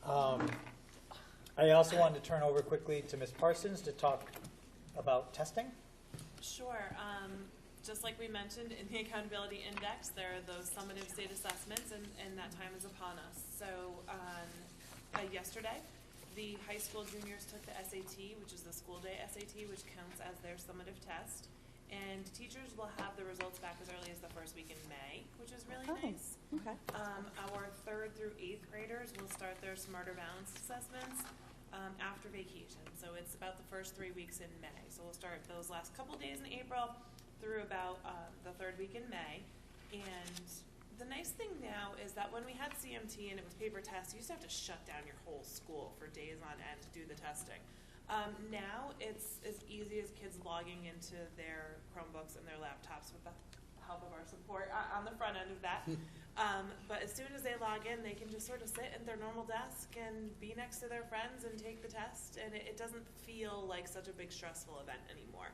Speaker 3: I also wanted to turn over quickly to Ms. Parsons to talk about testing.
Speaker 10: Sure. Just like we mentioned in the Accountability Index, there are those summative state assessments, and that time is upon us. So yesterday, the high school juniors took the SAT, which is the school day SAT, which counts as their summative test. And teachers will have the results back as early as the first week in May, which is really nice.
Speaker 1: Okay.
Speaker 10: Our 3rd through 8th graders will start their Smarter Balanced assessments after vacation. So it's about the first 3 weeks in May. So we'll start those last couple days in April through about the 3rd week in May. And The nice thing now is that when we had CMT and it was paper tests, you used to have to shut down your whole school for days on end to do the testing. Now it's as easy as kids logging into their Chromebooks and their laptops with the help of our support on the front end of that. But as soon as they log in, they can just sort of sit at their normal desk and be next to their friends and take the test, and it doesn't feel like such a big stressful event anymore.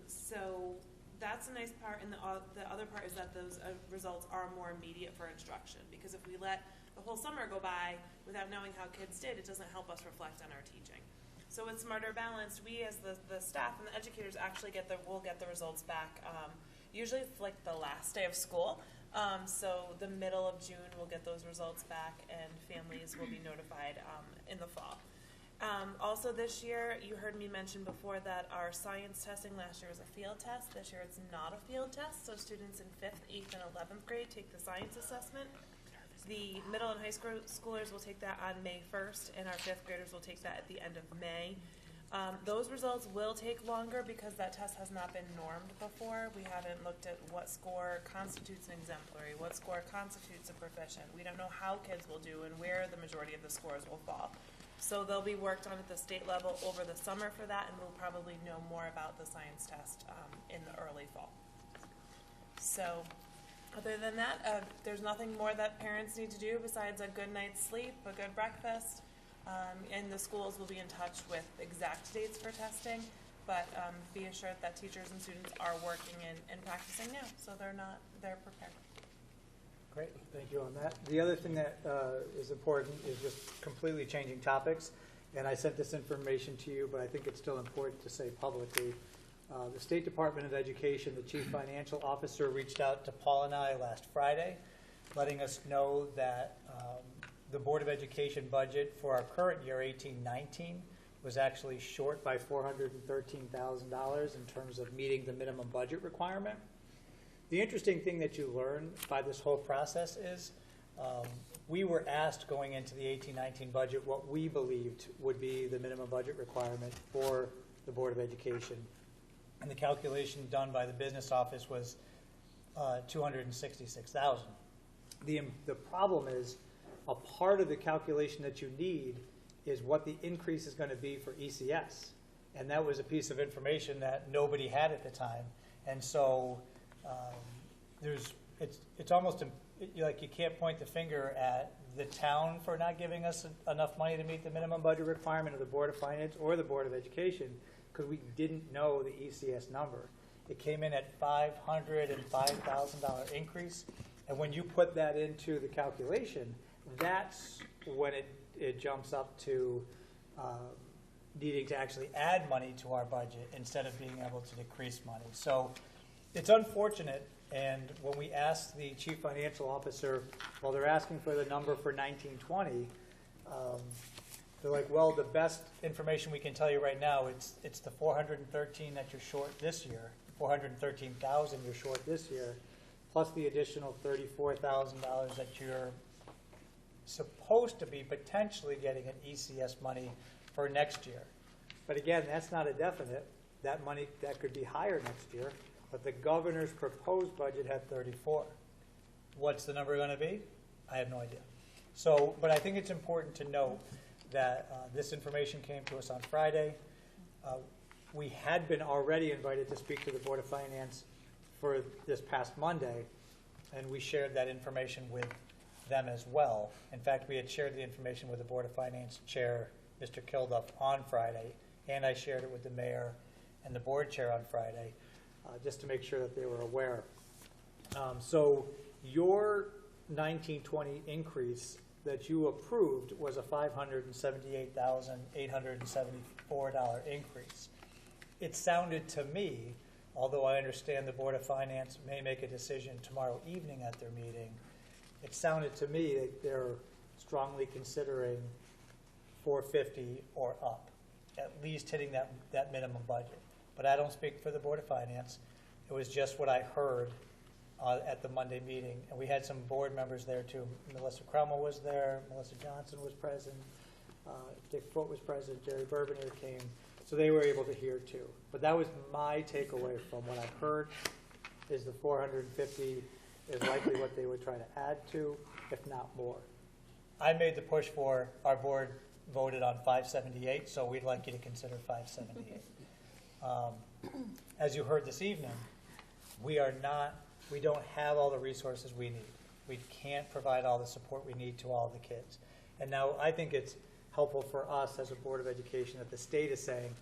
Speaker 10: So that's a nice part, and the other part is that those results are more immediate for instruction, because if we let the whole summer go by without knowing how kids did, it doesn't help us reflect on our teaching. So with Smarter Balanced, we as the staff and the educators actually will get the results back. Usually it's like the last day of school, so the middle of June we'll get those results back, and families will be notified in the fall. Also this year, you heard me mention before that our science testing last year was a field test. This year it's not a field test, so students in 5th, 8th, and 11th grade take the science assessment. The middle and high schoolers will take that on May 1st, and our 5th graders will take that at the end of May. Those results will take longer because that test has not been normed before. We haven't looked at what score constitutes an exemplary, what score constitutes a proficient. We don't know how kids will do and where the majority of the scores will fall. So they'll be worked on at the state level over the summer for that, and we'll probably know more about the science test in the early fall. So other than that, there's nothing more that parents need to do besides a good night's sleep, a good breakfast, and the schools will be in touch with exact dates for testing, but be assured that teachers and students are working and practicing now, so they're prepared.
Speaker 3: Great, thank you on that. The other thing that is important is just completely changing topics, and I sent this information to you, but I think it's still important to say publicly. The State Department of Education, the Chief Financial Officer, reached out to Paul and I last Friday, letting us know that the Board of Education budget for our current year, 18-19, was actually short by $413,000 in terms of meeting the minimum budget requirement. The interesting thing that you learn by this whole process is we were asked going into the 18-19 budget what we believed would be the minimum budget requirement for the Board of Education. And the calculation done by the business office was $266,000. The problem is a part of the calculation that you need is what the increase is going to be for ECS. And that was a piece of information that nobody had at the time. And so it's almost like you can't point the finger at the town for not giving us enough money to meet the minimum budget requirement of the Board of Finance or the Board of Education, because we didn't know the ECS number. It came in at $505,000 increase, and when you put that into the calculation, that's when it jumps up to needing to actually add money to our budget instead of being able to decrease money. So it's unfortunate, and when we asked the Chief Financial Officer, well, they're asking for the number for 19-20, they're like, well, the best information we can tell you right now, it's the 413 that you're short this year, 413,000 you're short this year, plus the additional $34,000 that you're supposed to be potentially getting an ECS money for next year. But again, that's not a definite. That money, that could be higher next year, but the governor's proposed budget had 34. What's the number going to be? I have no idea. So, but I think it's important to note that this information came to us on Friday. We had been already invited to speak to the Board of Finance for this past Monday, and we shared that information with them as well. In fact, we had shared the information with the Board of Finance Chair, Mr. Kilduff, on Friday, and I shared it with the Mayor and the Board Chair on Friday, just to make sure that they were aware. So your 19-20 increase that you approved was a $578,874 increase. It sounded to me, although I understand the Board of Finance may make a decision tomorrow evening at their meeting, it sounded to me that they're strongly considering 450 or up, at least hitting that minimum budget. But I don't speak for the Board of Finance. It was just what I heard at the Monday meeting. And we had some board members there too. Melissa Crummell was there, Melissa Johnson was present, Dick Foote was present, Jerry Burbaner came. So they were able to hear too. But that was my takeaway from what I heard, is the 450
Speaker 13: is likely what they would try to add to, if not more.
Speaker 3: I made the push for, our board voted on 578, so we'd like you to consider 578. As you heard this evening, we don't have all the resources we need. We can't provide all the support we need to all the kids. And now I think it's helpful for us as a Board of Education that the state is saying,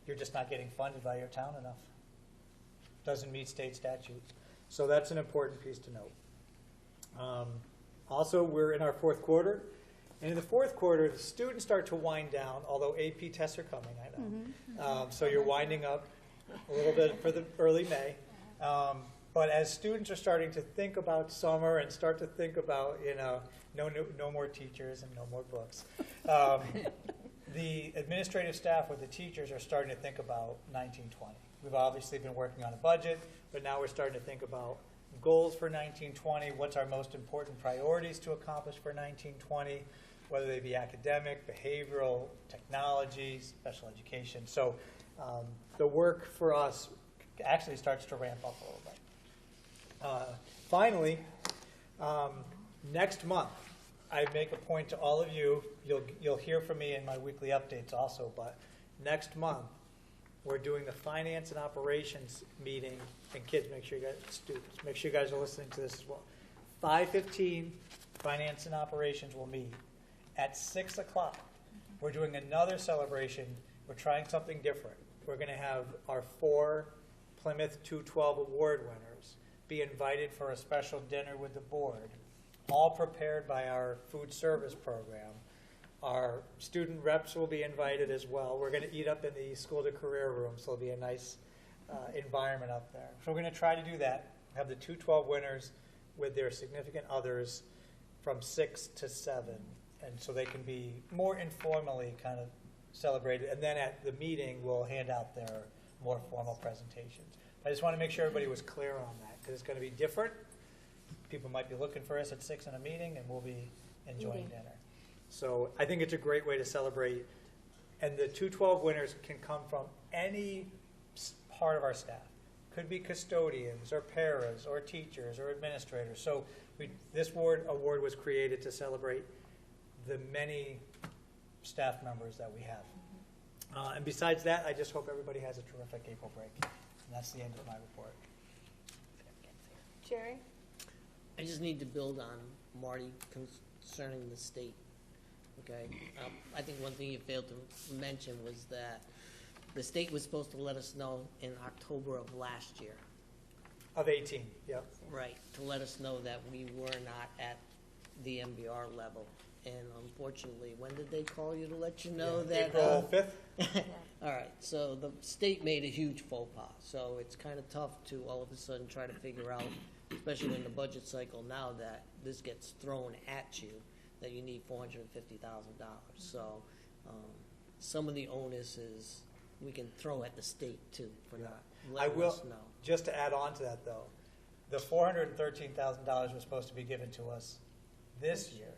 Speaker 3: you're just not getting funded by your town enough. Doesn't meet state statute. So that's an important piece to note. Also, we're in our fourth quarter. And in the fourth quarter, the students start to wind down, although AP tests are coming, I know. So you're winding up a little bit for the early May. But as students are starting to think about summer and start to think about, no more teachers and no more books, the administrative staff with the teachers are starting to think about 1920. We've obviously been working on a budget, but now we're starting to think about goals for 1920, what's our most important priorities to accomplish for 1920, whether they be academic, behavioral, technology, special education. So the work for us actually starts to ramp up a little bit. Finally, next month, I make a point to all of you, you'll hear from me in my weekly updates also, but next month, we're doing the finance and operations meeting, and kids, make sure you guys, students, make sure you guys are listening to this as well. 5:15, finance and operations will meet. At 6 o'clock, we're doing another celebration. We're trying something different. We're gonna have our 4 Plymouth 212 award winners be invited for a special dinner with the board, all prepared by our food service program. Our student reps will be invited as well. We're going to eat up in the school to career room, so it'll be a nice environment up there. So we're going to try to do that, have the 212 winners with their significant others from 6 to 7, and so they can be more informally kind of celebrated. And then at the meeting, we'll hand out their more formal presentations. I just want to make sure everybody was clear on that, because it's going to be different. People might be looking for us at 6 in a meeting, and we'll be enjoying dinner. So I think it's a great way to celebrate. And the 212 winners can come from any part of our staff. Could be custodians or paras or teachers or administrators. So this award was created to celebrate the many staff members that we have. And besides that, I just hope everybody has a terrific April break. And that's the end of my report.
Speaker 1: Jerry?
Speaker 4: I just need to build on Marty concerning the state. Okay, I think one thing you failed to mention was that the state was supposed to let us know in October of last year.
Speaker 3: Of 18, yep.
Speaker 4: Right, to let us know that we were not at the MBR level. And unfortunately, when did they call you to let you know that?
Speaker 3: April 5th.
Speaker 4: All right, so the state made a huge faux pas. So it's kind of tough to all of a sudden try to figure out, especially in the budget cycle now, that this gets thrown at you, that you need $450,000. So some of the onus is we can throw at the state too for not letting us know.
Speaker 3: Just to add on to that though, the $413,000 was supposed to be given to us this year.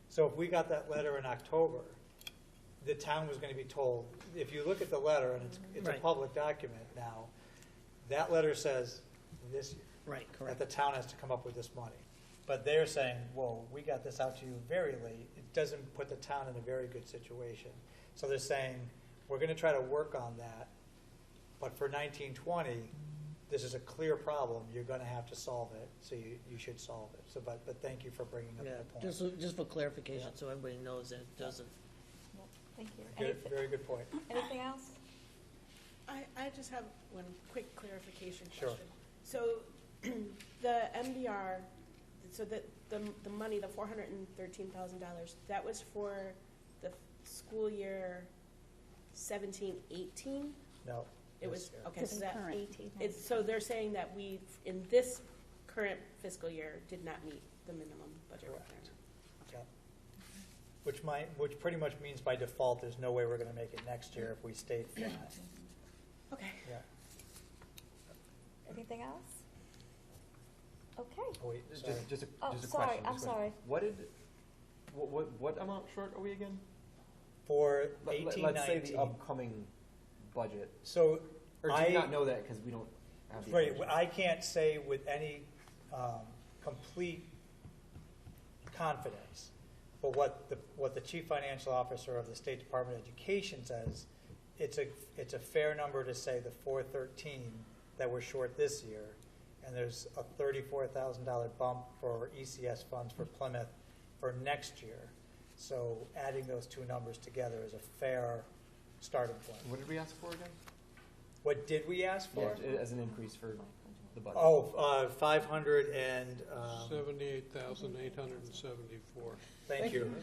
Speaker 3: So if we got that letter in October, the town was going to be told, if you look at the letter, and it's
Speaker 4: Right.
Speaker 3: a public document now, that letter says this year.
Speaker 4: Right, correct.
Speaker 3: That the town has to come up with this money. But they're saying, whoa, we got this out to you very late. It doesn't put the town in a very good situation. So they're saying, we're going to try to work on that. But for 1920, this is a clear problem. You're going to have to solve it. So you should solve it. So, but thank you for bringing up that point.
Speaker 4: Just for clarification, so everybody knows that it doesn't.
Speaker 1: Thank you.
Speaker 3: Good, very good point.
Speaker 1: Anything else?
Speaker 10: I just have one quick clarification
Speaker 3: Sure.
Speaker 10: question. So the MBR, so the money, the $413,000, that was for the school year 17-18?
Speaker 3: No.
Speaker 10: It was, okay,
Speaker 12: This
Speaker 10: so
Speaker 12: is
Speaker 10: that,
Speaker 12: current.
Speaker 10: so they're saying that we, in this current fiscal year, did not meet the minimum budget
Speaker 3: Correct.
Speaker 10: requirement.
Speaker 3: Yeah. Which pretty much means by default, there's no way we're going to make it next year if we stayed flat.
Speaker 10: Okay.
Speaker 3: Yeah.
Speaker 1: Anything else? Okay.
Speaker 3: Oh, wait, sorry.
Speaker 8: Just a
Speaker 1: Oh,
Speaker 8: question.
Speaker 1: sorry,
Speaker 8: just a
Speaker 1: I'm
Speaker 8: question.
Speaker 1: sorry.
Speaker 8: What amount short are we again?
Speaker 3: For
Speaker 8: Let's
Speaker 3: 18,
Speaker 8: say the
Speaker 3: 19.
Speaker 8: upcoming budget.
Speaker 3: So
Speaker 8: Or do you not know that because we don't have the
Speaker 3: right,
Speaker 8: information?
Speaker 3: I can't say with any complete confidence. But what the chief financial officer of the State Department of Education says, it's a fair number to say the 413 that we're short this year, and there's a $34,000 bump for ECS funds for Plymouth for next year. So adding those two numbers together is a fair starting point.
Speaker 8: What did we ask for again?
Speaker 3: What did we ask for?
Speaker 8: Yeah, as an increase for the budget.
Speaker 3: Oh, 500 and,
Speaker 5: 78,874.
Speaker 3: thank you,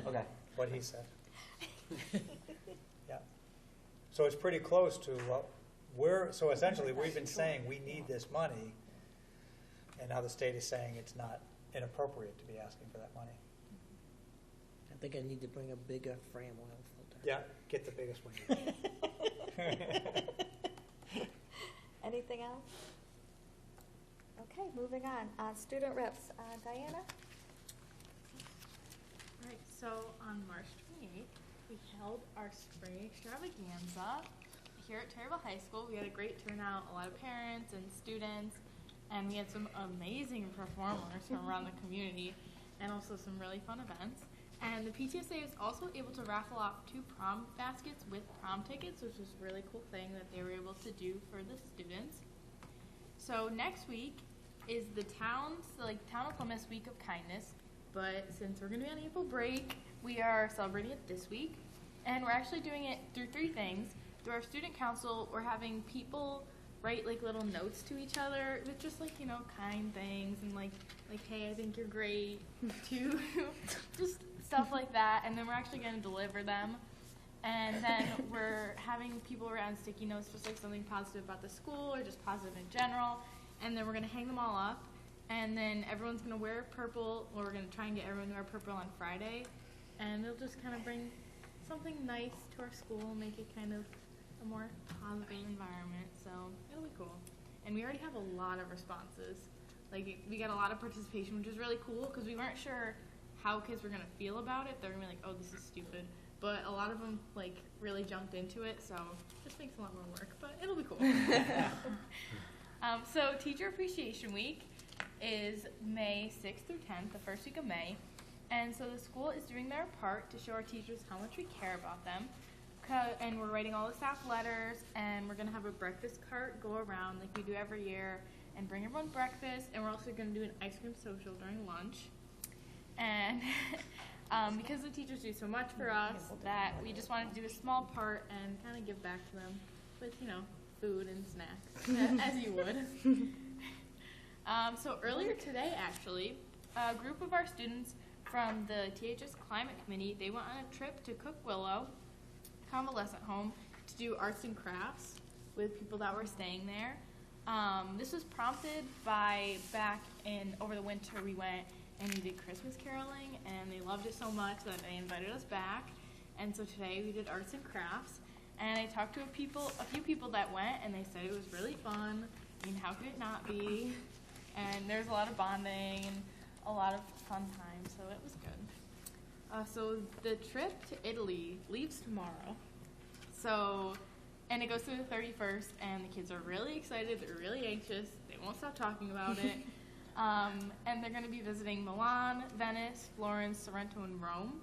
Speaker 8: Okay.
Speaker 3: what he said. Yeah. So it's pretty close to what so essentially, we've been saying we need this money, and now the state is saying it's not inappropriate to be asking for that money.
Speaker 4: I think I need to bring a bigger frame oil filter.
Speaker 3: Yeah, get the biggest one.
Speaker 1: Anything else? Okay, moving on. Student reps, Diana?
Speaker 14: Right, so on March 28th, we held our spring extravaganza here at Terryville High School. We had a great turnout, a lot of parents and students, and we had some amazing performers from around the community, and also some really fun events. And the PTSA was also able to raffle off 2 prom baskets with prom tickets, which was a really cool thing that they were able to do for the students. So next week is the Town of Plymouth's Week of Kindness, but since we're going to be on April break, we are celebrating it this week, and we're actually doing it through 3 things. Through our student council, we're having people write like little notes to each other with just like, you know, kind things and like hey, I think you're great too. Just stuff like that, and then we're actually going to deliver them. And then we're having people write on sticky notes just like something positive about the school or just positive in general, and then we're going to hang them all up, and then everyone's going to wear purple, or we're going to try and get everyone to wear purple on Friday, and it'll just kind of bring something nice to our school, make it kind of a more positive environment, so it'll be cool. And we already have a lot of responses. Like, we got a lot of participation, which is really cool, because we weren't sure how kids were going to feel about it. They're going to be like, oh, this is stupid. But a lot of them, like, really jumped into it, so it just makes a lot more work, but it'll be cool. So Teacher Appreciation Week is May 6th through 10th, the first week of May. And so the school is doing their part to show our teachers how much we care about them. And we're writing all the staff letters, and we're going to have a breakfast cart go around like we do every year and bring everyone breakfast, and we're also going to do an ice cream social during lunch. And because the teachers do so much for us that we just wanted to do a small part and kind of give back to them with, you know, food and snacks, as you would. So earlier today, actually, a group of our students from the THS Climate Committee, they went on a trip to Cook Willow Convalescent Home to do arts and crafts with people that were staying there. This was prompted by over the winter we went and we did Christmas caroling, and they loved it so much that they invited us back. And so today we did arts and crafts, and I talked to a few people that went, and they said it was really fun. I mean, how could it not be? And there's a lot of bonding and a lot of fun times, so it was good. So the trip to Italy leaves tomorrow. So, and it goes through the 31st, and the kids are really excited, they're really anxious, they won't stop talking about it. And they're going to be visiting Milan, Venice, Florence, Sorrento, and Rome.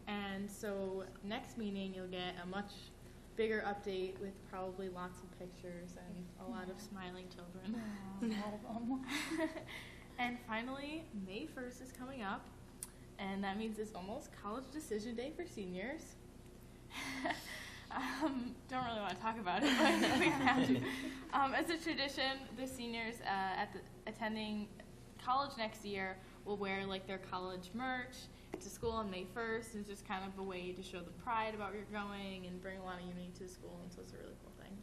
Speaker 14: And so next meeting you'll get a much bigger update with probably lots of pictures and a lot of smiling children. And finally, May 1st is coming up, and that means it's almost college decision day for seniors. Don't really want to talk about it, but we have to. As a tradition, the seniors attending college next year will wear like their college merch to school on May 1st. It's just kind of a way to show the pride about where you're going and bring a lot of unity to the school, and so it's a really cool thing.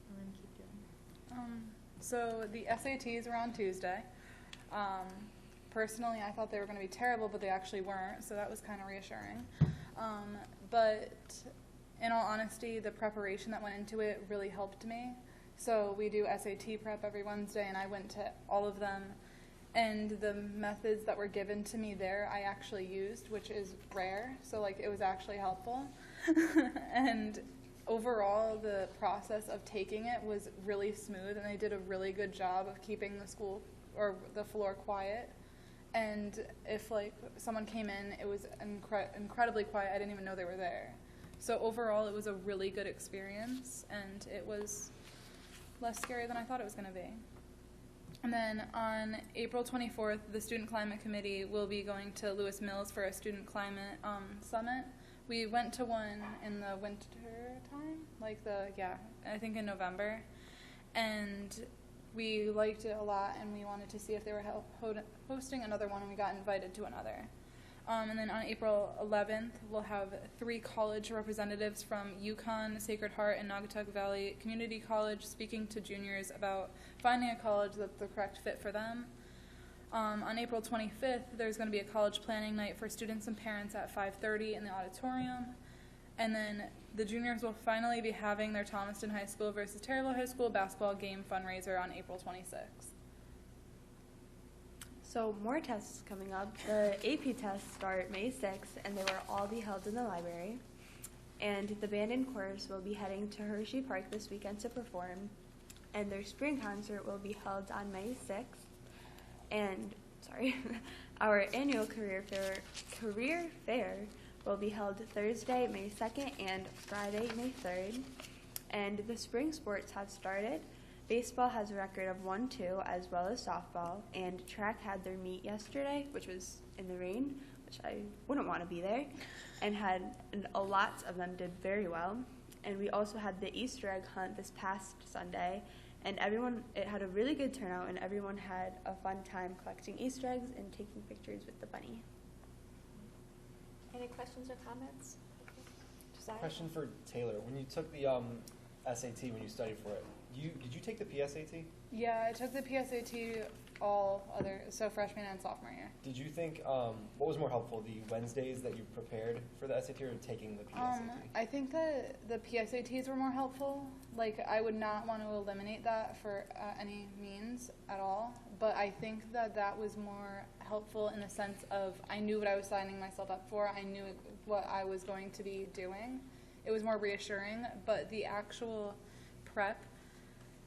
Speaker 14: We're going to keep doing.
Speaker 15: So the SATs were on Tuesday. Personally, I thought they were going to be terrible, but they actually weren't, so that was kind of reassuring. But in all honesty, the preparation that went into it really helped me. So we do SAT prep every Wednesday, and I went to all of them. And the methods that were given to me there, I actually used, which is rare. So, like, it was actually helpful. And overall, the process of taking it was really smooth, and they did a really good job of keeping the school or the floor quiet. And if like someone came in, it was incredibly quiet. I didn't even know they were there. So overall, it was a really good experience, and it was less scary than I thought it was going to be. And then on April 24th, the Student Climate Committee will be going to Lewis Mills for a Student Climate Summit. We went to one in the winter time, I think in November. And we liked it a lot, and we wanted to see if they were hosting another one, and we got invited to another. And then on April 11th, we'll have 3 college representatives from UConn, Sacred Heart, and Naugatuck Valley Community College speaking to juniors about finding a college that's the correct fit for them. On April 25th, there's going to be a college planning night for students and parents at 5:30 in the auditorium. And then the juniors will finally be having their Thomaston High School versus Taylorville High School basketball game fundraiser on April 26th.
Speaker 16: So more tests coming up. The AP tests start May 6th, and they will all be held in the library. And the band and chorus will be heading to Hershey Park this weekend to perform. And their spring concert will be held on May 6th. And, our annual career fair will be held Thursday, May 2nd, and Friday, May 3rd. And the spring sports have started. Baseball has a record of 1-2, as well as softball, and track had their meet yesterday, which was in the rain, which I wouldn't want to be there, and a lot of them did very well. And we also had the Easter egg hunt this past Sunday, and it had a really good turnout, and everyone had a fun time collecting Easter eggs and taking pictures with the bunny.
Speaker 1: Any questions or comments? Josiah?
Speaker 8: Question for Taylor. When you took the SAT, when you studied for it, did you take the PSAT?
Speaker 15: Yeah, I took the PSAT so freshman and sophomore year.
Speaker 8: Did you think, what was more helpful, the Wednesdays that you prepared for the SAT or taking the PSAT?
Speaker 15: I think that the PSATs were more helpful. Like, I would not want to eliminate that for any means at all, but I think that was more helpful in the sense of I knew what I was signing myself up for. I knew what I was going to be doing. It was more reassuring, but the actual prep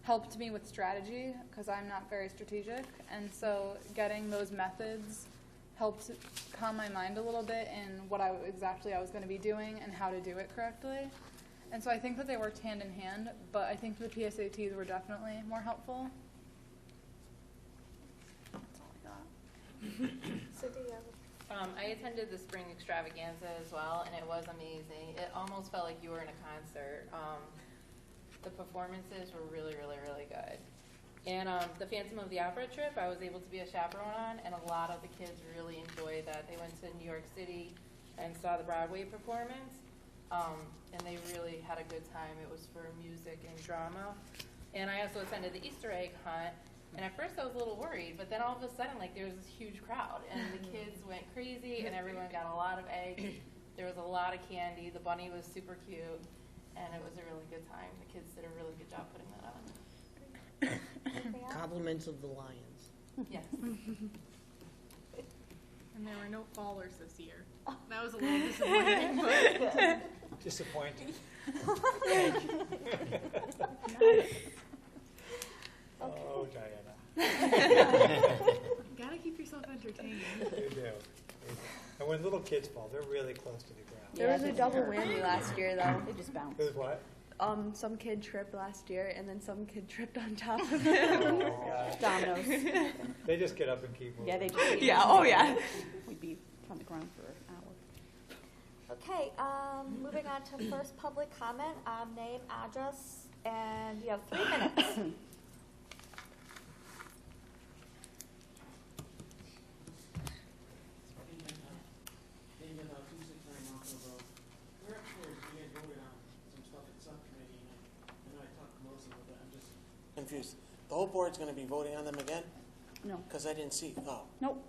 Speaker 15: helped me with strategy because I'm not very strategic, and so getting those methods helped calm my mind a little bit in what exactly I was going to be doing and how to do it correctly. And so I think that they worked hand in hand, but I think the PSATs were definitely more helpful. That's all I got.
Speaker 1: Cindy,
Speaker 17: I attended the spring extravaganza as well, and it was amazing. It almost felt like you were in a concert. The performances were really, really, really good. And the Phantom of the Opera trip, I was able to be a chaperone on, and a lot of the kids really enjoyed that. They went to New York City and saw the Broadway performance, and they really had a good time. It was for music and drama. And I also attended the Easter egg hunt, and at first I was a little worried, but then all of a sudden, there was this huge crowd, and the kids went crazy, and everyone got a lot of eggs. There was a lot of candy. The bunny was super cute. And it was a really good time. The kids did a really good job putting that on.
Speaker 4: Compliments of the Lions.
Speaker 17: Yes.
Speaker 14: And there were no fallers this year. That was a little disappointing, but
Speaker 3: Disappointing. Oh, Diana.
Speaker 14: gotta keep yourself entertained.
Speaker 3: You do. And when little kids fall, they're really close to the ground.
Speaker 16: There was a double whammy last year, though.
Speaker 12: They just bounce.
Speaker 3: There's what?
Speaker 16: Some kid tripped last year, and then some kid tripped on top of him.
Speaker 3: Oh, God.
Speaker 12: Dominoes.
Speaker 3: They just get up and keep moving.
Speaker 12: Yeah, they just.
Speaker 16: Yeah, oh yeah.
Speaker 12: We'd be on the ground for an hour.
Speaker 1: Okay, moving on to first public comment. Name, address, and you have 3 minutes.
Speaker 2: Confused. The whole board's going to be voting on them again?
Speaker 12: No.
Speaker 2: Because I didn't see. Oh.
Speaker 12: Nope.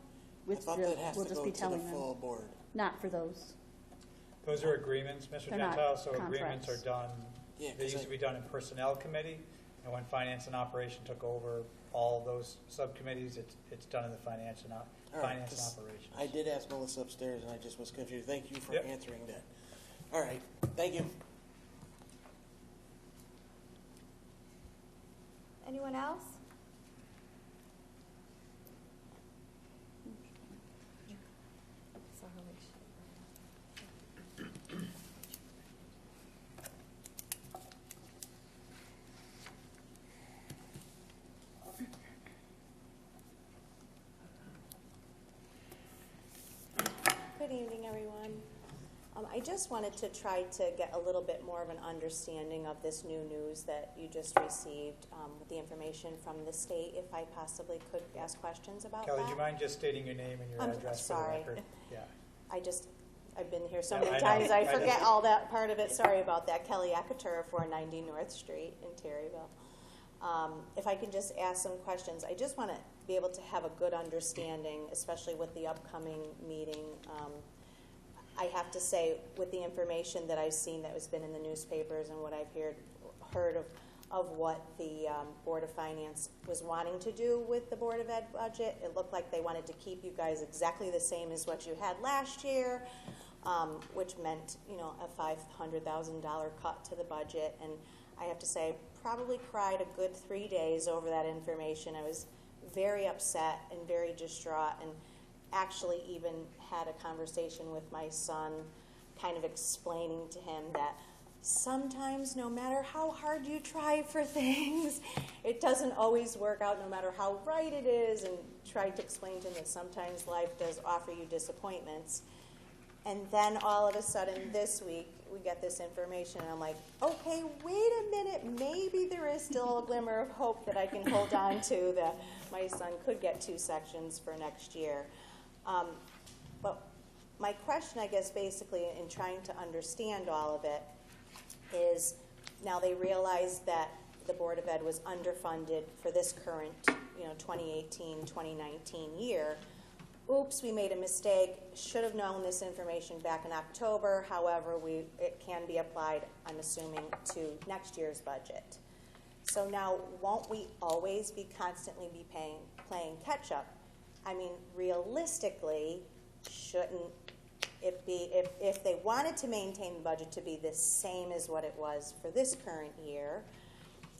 Speaker 2: I thought that has
Speaker 12: We'll
Speaker 2: to
Speaker 12: just
Speaker 2: go
Speaker 12: be
Speaker 2: to the
Speaker 12: telling them.
Speaker 2: full board.
Speaker 12: Not for those.
Speaker 3: Those are agreements, Mr.
Speaker 12: They're not
Speaker 3: Gentile, so agreements are
Speaker 12: contracts.
Speaker 3: done,
Speaker 2: Yeah,
Speaker 3: they
Speaker 2: 'cause
Speaker 3: used to be done in Personnel Committee, and when Finance and Operation took over all those subcommittees, it's done in the Finance and
Speaker 2: All right, 'cause
Speaker 3: Operations.
Speaker 2: I did ask Melissa upstairs, and I just was confused. Thank you for
Speaker 3: Yep.
Speaker 2: answering that. All right. Thank you.
Speaker 1: Anyone else?
Speaker 18: Good evening, everyone. I just wanted to try to get a little bit more of an understanding of this new news that you just received with the information from the state, if I possibly could ask questions about
Speaker 3: Kelly,
Speaker 18: that.
Speaker 3: do you mind just stating your name and your address for the
Speaker 18: sorry.
Speaker 3: record? Yeah.
Speaker 18: I've been here so
Speaker 3: Yeah,
Speaker 18: many
Speaker 3: I know.
Speaker 18: times, I forget all that part of it. Sorry about that. Kelly Akatura, 490 North Street in Terryville. If I can just ask some questions, I just want to be able to have a good understanding, especially with the upcoming meeting. I have to say, with the information that I've seen that has been in the newspapers and what I've heard of what the Board of Finance was wanting to do with the Board of Ed budget, it looked like they wanted to keep you guys exactly the same as what you had last year, which meant, you know, a $500,000 cut to the budget. And I have to say, I probably cried a good 3 days over that information. I was very upset and very distraught, and actually even had a conversation with my son, kind of explaining to him that sometimes no matter how hard you try for things, it doesn't always work out no matter how right it is, and tried to explain to him that sometimes life does offer you disappointments. And then all of a sudden this week, we get this information, and I'm like, okay, wait a minute, maybe there is still a glimmer of hope that I can hold on to, that my son could get 2 sections for next year. But my question, I guess, basically, in trying to understand all of it, is now they realized that the Board of Ed was underfunded for this current, 2018-2019 year. Oops, we made a mistake. Should have known this information back in October. However, it can be applied, I'm assuming, to next year's budget. So now, won't we always be constantly playing catch up? I mean, realistically, shouldn't it be, if they wanted to maintain the budget to be the same as what it was for this current year,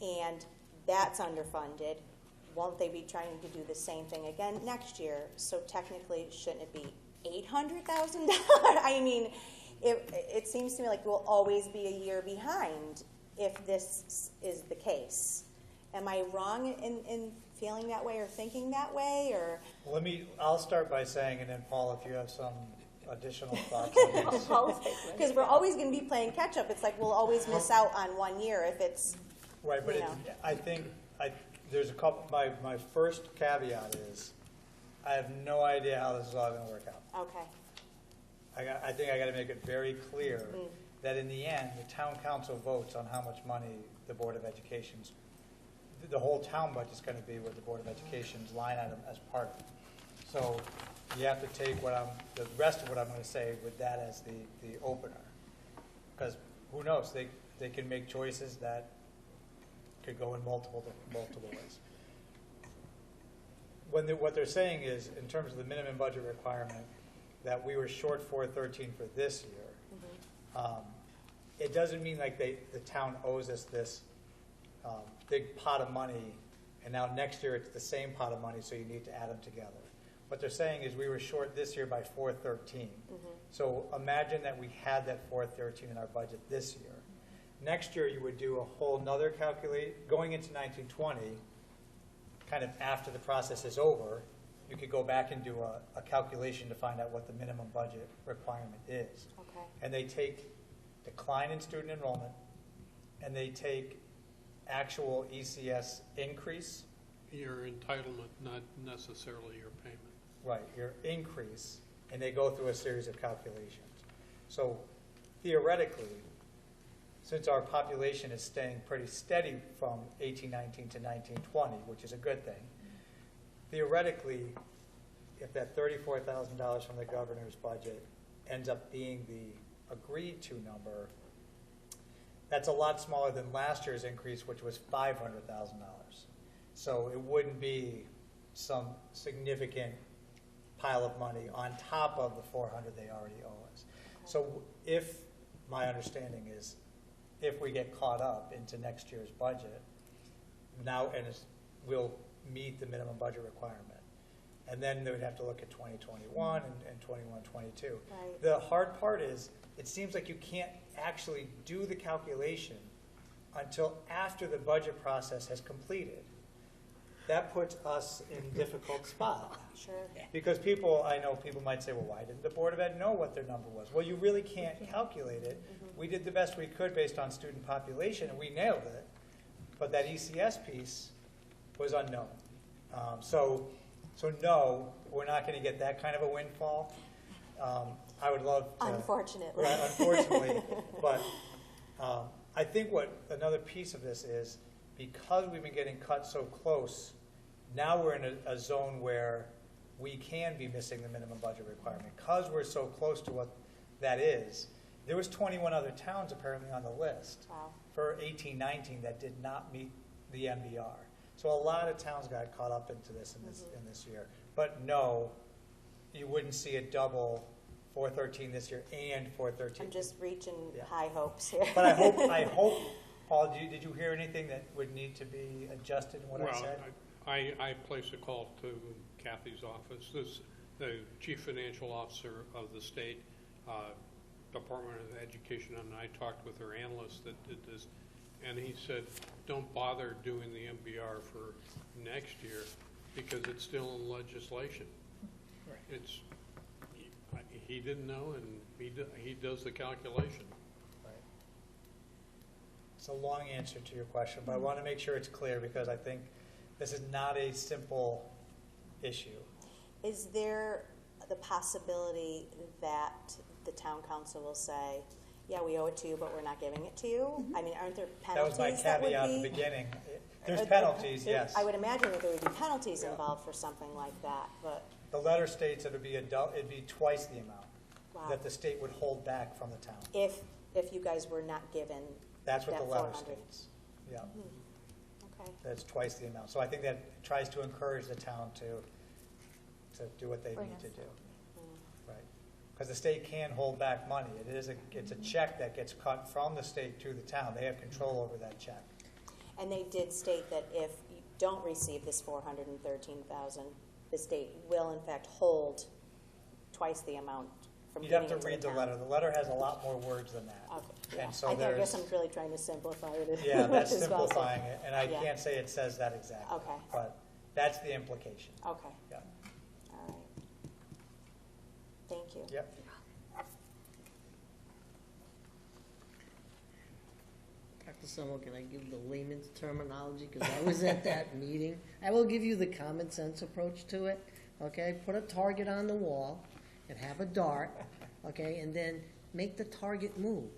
Speaker 18: and that's underfunded, won't they be trying to do the same thing again next year? So technically, shouldn't it be $800,000? I mean, it seems to me like we'll always be a year behind if this is the case. Am I wrong in feeling that way or thinking that way? Or
Speaker 3: I'll start by saying, and then Paul, if you have some additional thoughts on this.
Speaker 18: Because we're always going to be playing catch up. It's like we'll always miss out on 1 year if it's,
Speaker 3: right, but I think there's a couple, my first caveat is, I have no idea how this is all going to work out.
Speaker 18: okay.
Speaker 3: I think I got to make it very clear that in the end, the town council votes on how much money the Board of Education's, the whole town budget's going to be with the Board of Education's line item as part of it. So you have to take the rest of what I'm going to say with that as the opener. Because who knows, they can make choices that could go in multiple ways. What they're saying is, in terms of the minimum budget requirement, that we were short 413 for this year. It doesn't mean like the town owes us this big pot of money, and now next year it's the same pot of money, so you need to add them together. What they're saying is we were short this year by 413. So imagine that we had that 413 in our budget this year. Next year you would do a whole nother going into 1920, kind of after the process is over, you could go back and do a calculation to find out what the minimum budget requirement is.
Speaker 18: Okay.
Speaker 3: And they take decline in student enrollment, and they take actual ECS increase.
Speaker 5: Your entitlement, not necessarily your payment.
Speaker 3: Right, your increase, and they go through a series of calculations. So theoretically, since our population is staying pretty steady from 1819 to 1920, which is a good thing, theoretically, if that $34,000 from the governor's budget ends up being the agreed to number, that's a lot smaller than last year's increase, which was $500,000. So it wouldn't be some significant pile of money on top of the $400 they already owe us. So if my understanding is, if we get caught up into next year's budget, we'll meet the minimum budget requirement. And then they would have to look at 2021 and 21, 22.
Speaker 18: Right.
Speaker 3: The hard part is, it seems like you can't actually do the calculation until after the budget process has completed. that puts us in a difficult spot.
Speaker 18: Sure.
Speaker 3: Because I know people might say, well, why didn't the Board of Ed know what their number was? Well, you really can't calculate it. We did the best we could based on student population, and we nailed it. But that ECS piece was unknown. So no, we're not going to get that kind of a windfall. I would love to.
Speaker 18: Unfortunately.
Speaker 3: Right, unfortunately. But I think what another piece of this is, because we've been getting cut so close, now we're in a zone where we can be missing the minimum budget requirement. Because we're so close to what that is, there was 21 other towns apparently on the list for 18-19 that did not meet the MBR. So a lot of towns got caught up into this in this year. But no, you wouldn't see it double 413 this year and 413.
Speaker 18: I'm just reaching high hopes here.
Speaker 3: But I hope, Paul, did you hear anything that would need to be adjusted in what I said?
Speaker 5: I placed a call to Kathy's office, the Chief Financial Officer of the state Department of Education, and I talked with her analyst that did this, and he said, don't bother doing the MBR for next year because it's still in legislation. Right. He didn't know, and he does the calculation.
Speaker 3: Right. It's a long answer to your question, but I want to make sure it's clear because I think this is not a simple issue.
Speaker 18: Is there the possibility that the town council will say, yeah, we owe it to you, but we're not giving it to you? I mean, aren't there penalties?
Speaker 3: That was my caveat at the beginning. There's penalties, yes.
Speaker 18: I would imagine that there would be penalties involved for something like that, but.
Speaker 3: The letter states that it'd be twice the amount that the state would hold back from the town.
Speaker 18: If you guys were not given
Speaker 3: That's what
Speaker 18: that
Speaker 3: the letter
Speaker 18: 400.
Speaker 3: states. Yeah.
Speaker 18: Okay.
Speaker 3: That's twice the amount. So I think that tries to encourage the town to do what they need to do. Right. Because the state can hold back money. It's a check that gets cut from the state to the town. They have control over that check.
Speaker 18: And they did state that if you don't receive this 413,000, the state will in fact hold twice the amount from
Speaker 3: You'd
Speaker 18: giving
Speaker 3: have
Speaker 18: it
Speaker 3: to
Speaker 18: to
Speaker 3: read
Speaker 18: the
Speaker 3: the
Speaker 18: town.
Speaker 3: letter. The letter has a lot more words than that.
Speaker 18: Okay. Yeah.
Speaker 3: And so
Speaker 18: I guess I'm really trying to simplify it.
Speaker 3: Yeah, that's
Speaker 18: as well, so-
Speaker 3: simplifying it, and I can't say it says that exactly.
Speaker 18: Okay.
Speaker 3: But that's the implication.
Speaker 18: Okay.
Speaker 3: Yeah.
Speaker 18: All right. Thank you.
Speaker 3: Yep.
Speaker 4: Dr. Summer, can I give the layman's terminology? Because I was at that meeting. I will give you the common sense approach to it. Okay, put a target on the wall and have a dart. Okay, and then make the target move.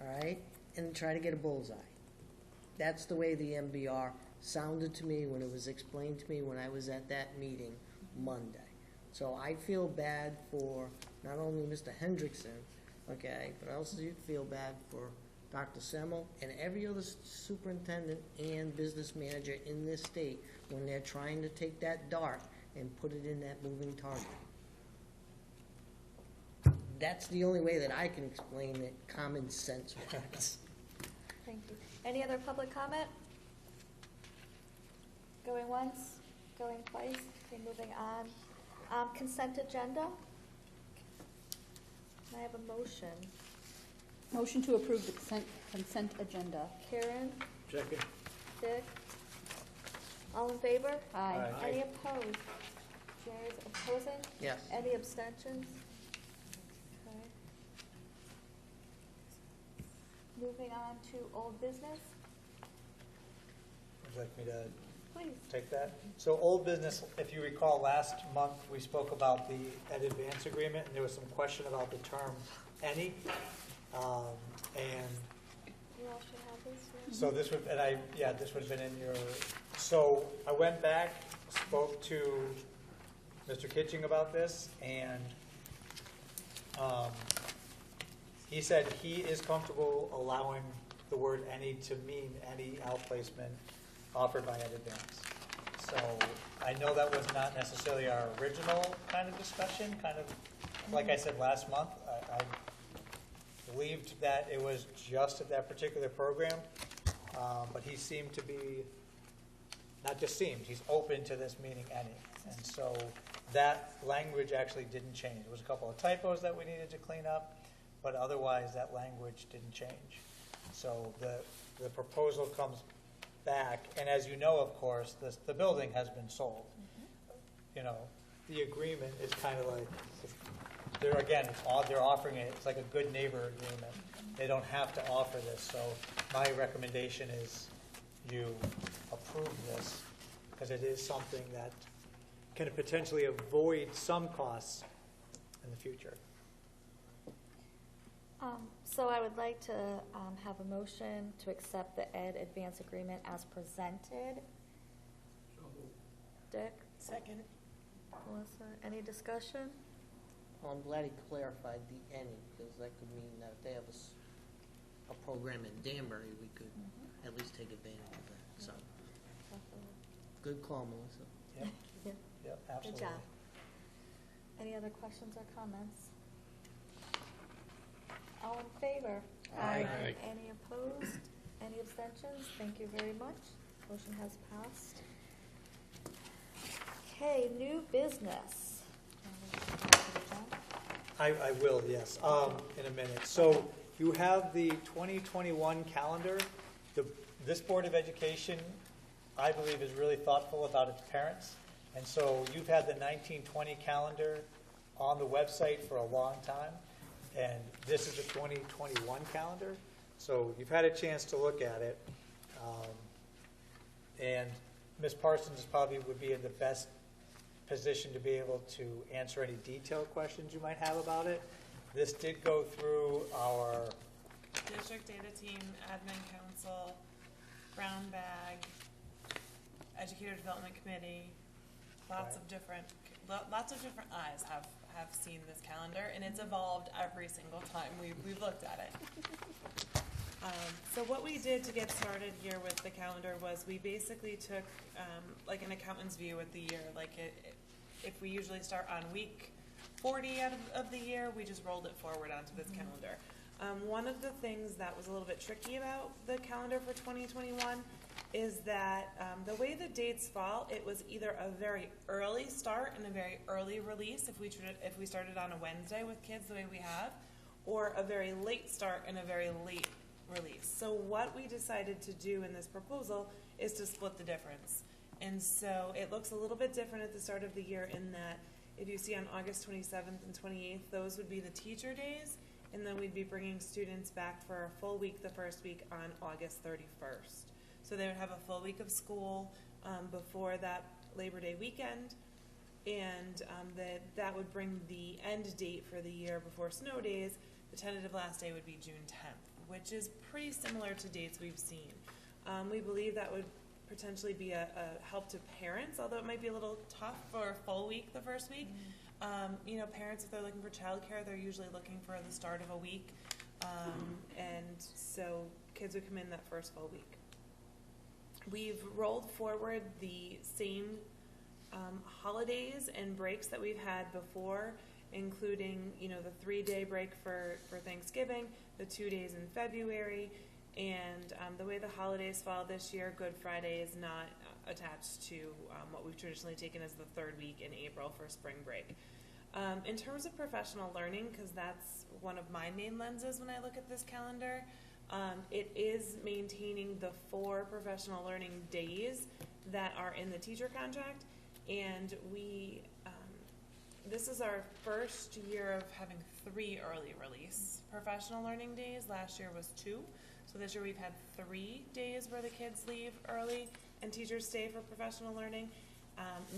Speaker 4: All right, and try to get a bullseye. That's the way the MBR sounded to me when it was explained to me when I was at that meeting Monday. So I feel bad for not only Mr. Hendrickson, okay, but I also feel bad for Dr. Semmel and every other superintendent and business manager in this state when they're trying to take that dart and put it in that moving target. That's the only way that I can explain it common sense wise.
Speaker 1: Thank you. Any other public comment? Going once, going twice, okay, moving on. Consent agenda. Can I have a motion?
Speaker 19: Motion to approve the consent agenda.
Speaker 1: Karen?
Speaker 3: Second.
Speaker 1: Dick? All in favor?
Speaker 19: Aye.
Speaker 3: Aye.
Speaker 1: Any opposed? Jerry's opposing?
Speaker 4: Yes.
Speaker 1: Any abstentions? Okay. Moving on to old business,
Speaker 3: Would you like me to
Speaker 1: please.
Speaker 3: take that? So old business, if you recall, last month we spoke about the Ed Advance agreement, and there was some question about the term any. And
Speaker 1: You all should have this. Yeah.
Speaker 3: so this would, this would have been in your, so I went back, spoke to Mr. Kitching about this, and he said he is comfortable allowing the word any to mean any outplacement offered by Ed Advance. So I know that was not necessarily our original kind of discussion, kind of, like I said last month, I believed that it was just at that particular program, but he seemed to be, not just seemed, he's open to this meaning any. And so that language actually didn't change. There was a couple of typos that we needed to clean up, but otherwise that language didn't change. So the proposal comes back, and as you know, of course, the building has been sold. You know, the agreement is kind of like, they're, again, they're offering it, it's like a good neighbor agreement. They don't have to offer this, so my recommendation is you approve this, because it is something that can potentially avoid some costs in the future.
Speaker 1: So I would like to have a motion to accept the Ed Advance Agreement as presented. Dick?
Speaker 4: Second.
Speaker 1: Melissa, any discussion?
Speaker 4: Well, I'm glad he clarified the any, because that could mean that if they have a program in Danbury, we could at least take advantage of that, so. Good call, Melissa.
Speaker 3: Yep.
Speaker 1: Yeah.
Speaker 3: Yep, absolutely.
Speaker 1: Good job. Any other questions or comments? All in favor?
Speaker 5: Aye. Aye.
Speaker 1: Any opposed? Any abstentions? Thank you very much. Motion has passed. Okay, new business.
Speaker 3: I will, yes, in a minute. So you have the 2021 calendar. This Board of Education, I believe, is really thoughtful about its parents. And so you've had the 1920 calendar on the website for a long time. And this is the 2021 calendar. So you've had a chance to look at it. And Ms. Parsons probably would be in the best position to be able to answer any detailed questions you might have about it. This did go through our
Speaker 10: District Data Team, Admin Council, Brown Bag, Educator Development Committee. Lots of different eyes have seen this calendar, and it's evolved every single time we've looked at it. So what we did to get started here with the calendar was we basically took like an accountant's view of the year. Like if we usually start on week 40 out of the year, we just rolled it forward onto this calendar. One of the things that was a little bit tricky about the calendar for 2021 is that the way the dates fall, it was either a very early start and a very early release if we started on a Wednesday with kids the way we have, or a very late start and a very late release. So what we decided to do in this proposal is to split the difference. And so it looks a little bit different at the start of the year in that if you see on August 27th and 28th, those would be the teacher days, and then we'd be bringing students back for a full week the first week on August 31st. So they would have a full week of school before that Labor Day weekend, and that would bring the end date for the year before snow days. The tentative last day would be June 10th, which is pretty similar to dates we've seen. We believe that would potentially be a help to parents, although it might be a little tough for a full week the first week. You know, parents, if they're looking for childcare, they're usually looking for the start of a week, and so kids would come in that first full week. We've rolled forward the same holidays and breaks that we've had before, including, you know, the 3-day break for Thanksgiving, the 2 days in February, and the way the holidays fall this year, Good Friday is not attached to what we've traditionally taken as the 3rd week in April for spring break. In terms of professional learning, because that's one of my main lenses when I look at this calendar, it is maintaining the 4 professional learning days that are in the teacher contract, and this is our first year of having 3 early release professional learning days. Last year was 2, so this year we've had 3 days where the kids leave early and teachers stay for professional learning.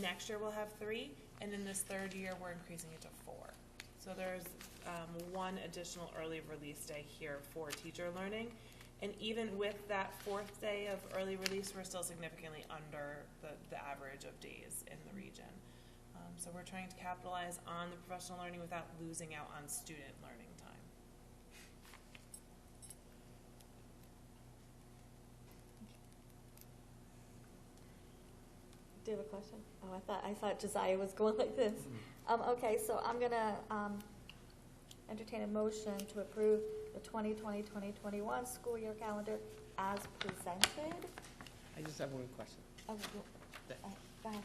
Speaker 10: Next year we'll have 3, and in this 3rd year we're increasing it to 4. So there's 1 additional early release day here for teacher learning. And even with that 4th day of early release, we're still significantly under the average of days in the region. So we're trying to capitalize on the professional learning without losing out on student learning time.
Speaker 1: Do you have a question? Oh, I thought Josiah was going like this. Okay, so I'm gonna entertain a motion to approve the 2020-2021 school year calendar as presented.
Speaker 4: I just have one question.
Speaker 1: Oh, go ahead.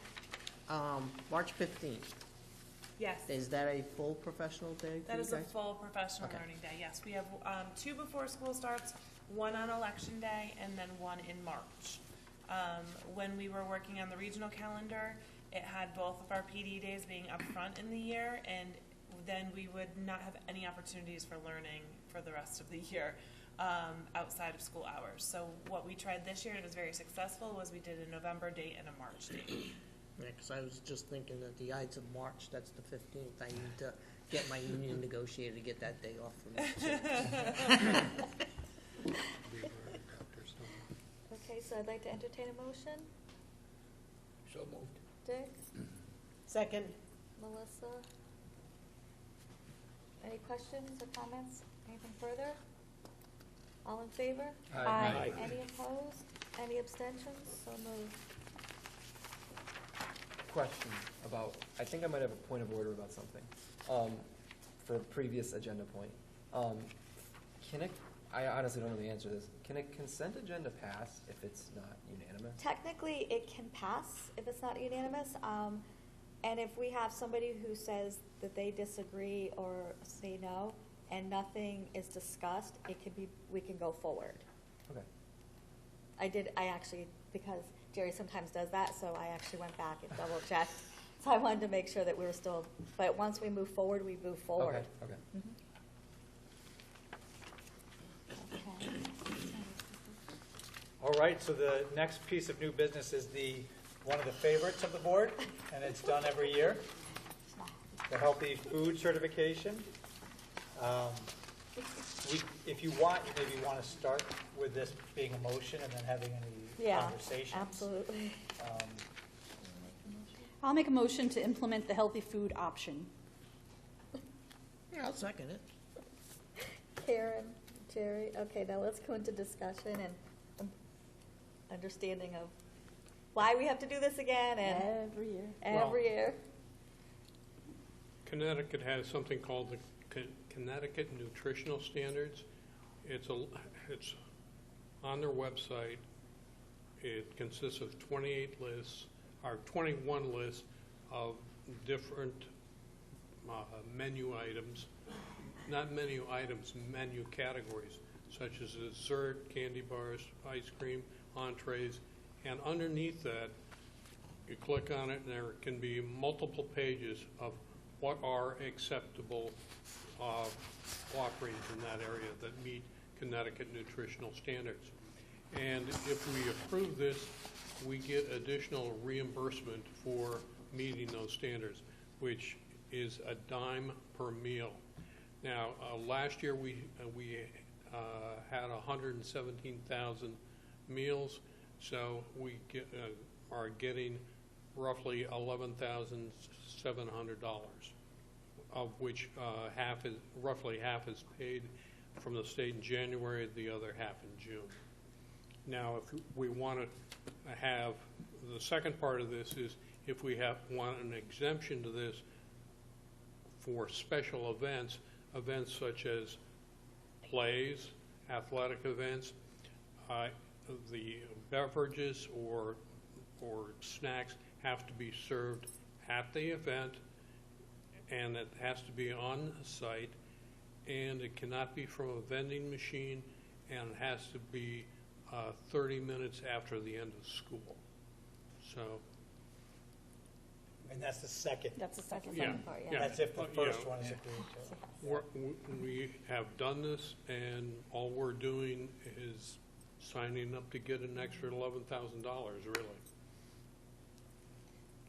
Speaker 4: March 15th.
Speaker 10: Yes.
Speaker 4: Is that a full professional day?
Speaker 10: That is a full professional learning day, yes. We have 2 before school starts, 1 on election day, and then 1 in March. When we were working on the regional calendar, it had both of our PD days being up front in the year, and then we would not have any opportunities for learning for the rest of the year outside of school hours. So what we tried this year, and it was very successful, was we did a November date and a March date.
Speaker 4: Yeah, because I was just thinking that the Ides of March, that's the 15th. I need to get my union negotiator to get that day off for me.
Speaker 1: Okay, so I'd like to entertain a motion.
Speaker 2: So moved.
Speaker 1: Dick,
Speaker 4: Second.
Speaker 1: Melissa? Any questions or comments? Anything further? All in favor?
Speaker 8: Aye.
Speaker 19: Aye.
Speaker 1: Any opposed? Any abstentions? So moved.
Speaker 8: Question about, I think I might have a point of order about something, for a previous agenda point. I honestly don't know the answer to this. Can a consent agenda pass if it's not unanimous?
Speaker 1: Technically, it can pass if it's not unanimous. And if we have somebody who says that they disagree or say no, and nothing is discussed, we can go forward.
Speaker 8: Okay.
Speaker 1: I actually, because Jerry sometimes does that, so I actually went back and double checked. So I wanted to make sure that we were still, but once we move forward, we move forward.
Speaker 8: Okay.
Speaker 1: Mhm. Okay.
Speaker 3: All right, so the next piece of new business is one of the favorites of the board, and it's done every year, the healthy food certification. If you want, you maybe want to start with this being a motion and then having any conversations.
Speaker 1: Absolutely.
Speaker 19: I'll make a motion to implement the healthy food option.
Speaker 4: Yeah, I'll second it.
Speaker 1: Karen, Jerry, okay, now let's go into discussion and understanding of why we have to do this again and
Speaker 19: Every year.
Speaker 1: every year.
Speaker 5: Connecticut has something called the Connecticut Nutritional Standards. It's on their website. It consists of 28 lists, or 21 lists of different menu items, not menu items, menu categories, such as dessert, candy bars, ice cream, entrees, and underneath that, you click on it and there can be multiple pages of what are acceptable offerings in that area that meet Connecticut nutritional standards. And if we approve this, we get additional reimbursement for meeting those standards, which is a dime per meal. Now, last year we had 117,000 meals, so we are getting roughly $11,700, of which roughly half is paid from the state in January, the other half in June. Now, if we want to have, the second part of this is if we want an exemption to this for special events such as plays, athletic events, the beverages or snacks have to be served at the event, and it has to be on site, and it cannot be from a vending machine, and it has to be 30 minutes after the end of school. So.
Speaker 3: And that's the second.
Speaker 1: That's the second part,
Speaker 5: Yeah.
Speaker 3: That's if the first
Speaker 5: Yeah.
Speaker 3: one is approved.
Speaker 5: We have done this, and all we're doing is signing up to get an extra $11,000, really.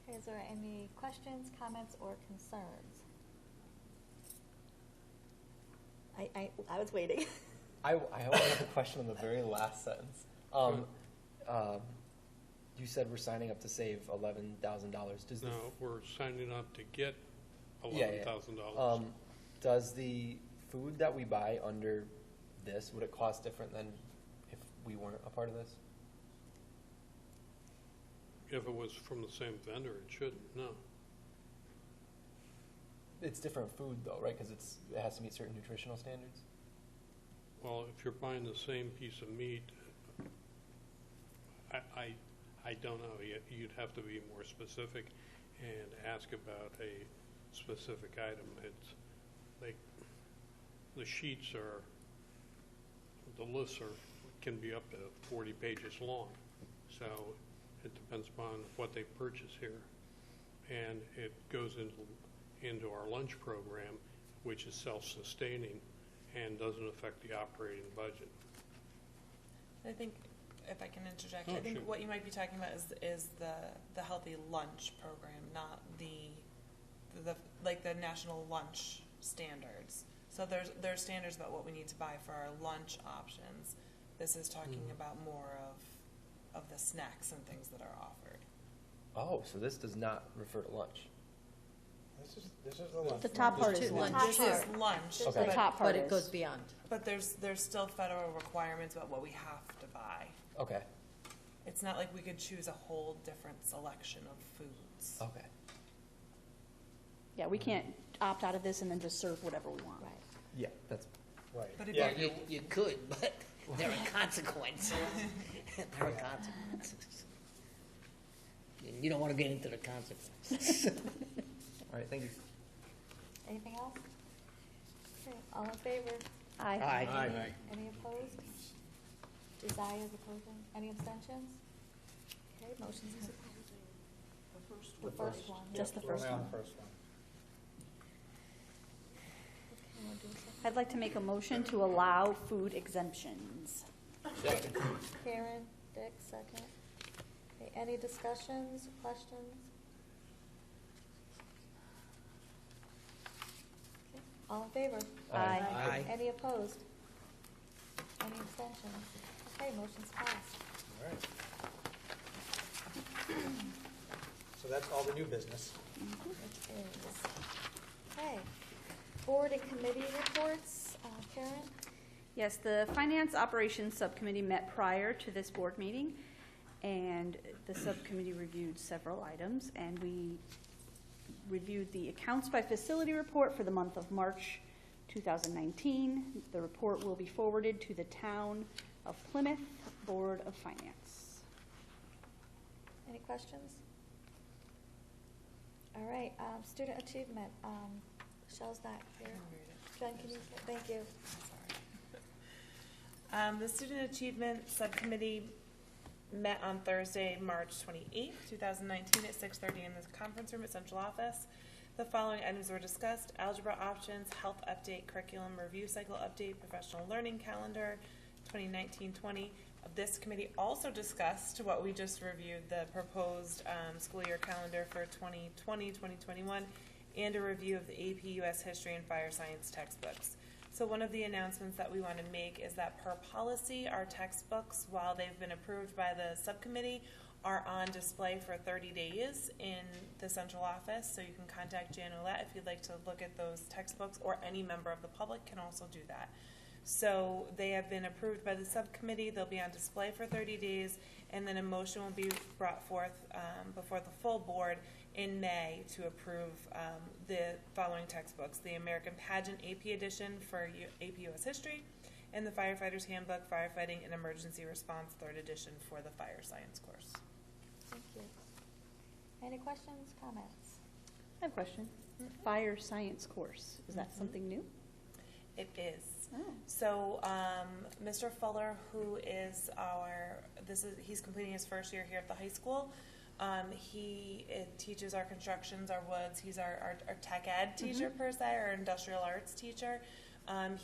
Speaker 1: Okay, is there any questions, comments, or concerns? I was waiting.
Speaker 8: I only have a question on the very last sentence. You said we're signing up to save $11,000.
Speaker 5: No, we're signing up to get $11,000.
Speaker 8: Does the food that we buy under this, would it cost different than if we weren't a part of this?
Speaker 5: If it was from the same vendor, it shouldn't, no.
Speaker 8: It's different food though, right? Because it has to meet certain nutritional standards?
Speaker 5: Well, if you're buying the same piece of meat, I don't know. You'd have to be more specific and ask about a specific item. It's like the sheets the lists can be up to 40 pages long. So it depends upon what they purchase here. And it goes into our lunch program, which is self-sustaining and doesn't affect the operating budget.
Speaker 7: I think, if I can interject,
Speaker 5: Oh,
Speaker 7: I think
Speaker 5: shoot.
Speaker 7: what you might be talking about is the healthy lunch program, not the like the national lunch standards. So there's standards about what we need to buy for our lunch options. This is talking about more of the snacks and things that are offered.
Speaker 8: Oh, so this does not refer to lunch.
Speaker 3: This is the lunch.
Speaker 19: The top part is lunch.
Speaker 7: This is lunch,
Speaker 8: Okay.
Speaker 19: The top part
Speaker 18: But it
Speaker 19: is.
Speaker 18: goes beyond.
Speaker 7: but there's still federal requirements about what we have to buy.
Speaker 8: Okay.
Speaker 7: It's not like we could choose a whole different selection of foods.
Speaker 8: Okay.
Speaker 19: Yeah, we can't opt out of this and then just serve whatever we want.
Speaker 9: Right.
Speaker 8: Yeah, that's
Speaker 3: Right.
Speaker 7: But if
Speaker 3: Yeah,
Speaker 7: you-
Speaker 4: You could, but there are consequences. There are consequences. And you don't want to get into the consequences.
Speaker 8: all right. Thank you.
Speaker 1: Anything else? Okay, all in favor?
Speaker 19: Aye.
Speaker 4: Aye.
Speaker 1: Any opposed? Desires opposing? Any abstentions? Okay, motion's carried. The first one.
Speaker 19: Just the
Speaker 3: We're
Speaker 19: first
Speaker 3: only on
Speaker 19: one.
Speaker 3: the first one.
Speaker 1: Okay, we'll do a second.
Speaker 19: I'd like to make a motion to allow food exemptions.
Speaker 1: Karen, Dick, second. Okay, any discussions, questions? Okay, all in favor?
Speaker 19: Aye.
Speaker 4: Aye.
Speaker 1: Any opposed? Any abstentions? Okay, motion's passed.
Speaker 3: All right. So that's all the new business.
Speaker 1: It is. Okay, board and committee reports, Karen?
Speaker 19: Yes, the Finance Operations Subcommittee met prior to this board meeting, and the subcommittee reviewed several items, and we reviewed the accounts by facility report for the month of March 2019. The report will be forwarded to the Town of Plymouth Board of Finance.
Speaker 1: Any questions? All right, student achievement, Michelle's not here. Jen, can you, thank you.
Speaker 7: The Student Achievement Subcommittee met on Thursday, March 28th, 2019 at 6:30 in the conference room at Central Office. The following items were discussed: algebra options, health update, curriculum review cycle update, professional learning calendar, 2019-20. This committee also discussed what we just reviewed, the proposed school year calendar for 2020-2021, and a review of the AP US History and Fire Science textbooks. So one of the announcements that we want to make is that per policy, our textbooks, while they've been approved by the subcommittee, are on display for 30 days in the central office. So you can contact Jan Ouellette if you'd like to look at those textbooks, or any member of the public can also do that. So they have been approved by the subcommittee. They'll be on display for 30 days, and then a motion will be brought forth before the full board in May to approve the following textbooks: the American Pageant AP edition for AP US History, and the Firefighter's Handbook, Firefighting and Emergency Response 3rd edition for the Fire Science course.
Speaker 1: Thank you. Any questions, comments?
Speaker 19: I have a question. Fire Science course, is that something new?
Speaker 7: It is.
Speaker 19: Oh.
Speaker 7: So, Mr. Fuller, who is he's completing his first year here at the high school. He teaches our constructions, our woods. He's our tech ed teacher per se, our industrial arts teacher.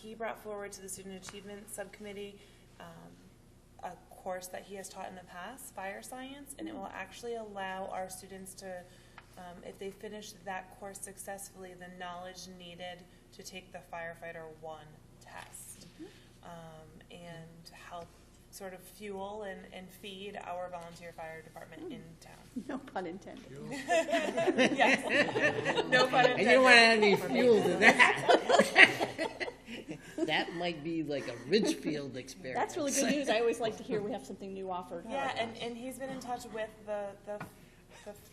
Speaker 7: He brought forward to the Student Achievement Subcommittee a course that he has taught in the past, Fire Science, and it will actually allow our students to, if they finish that course successfully, the knowledge needed to take the Firefighter 1 test, and help sort of fuel and feed our volunteer fire department in town.
Speaker 19: No pun intended.
Speaker 7: Yes. No pun intended.
Speaker 4: I didn't want to add any fuel to that. That might be like a Ridgefield experience.
Speaker 19: That's really good news. I always like to hear we have something new offered.
Speaker 7: Yeah, and he's been in touch with the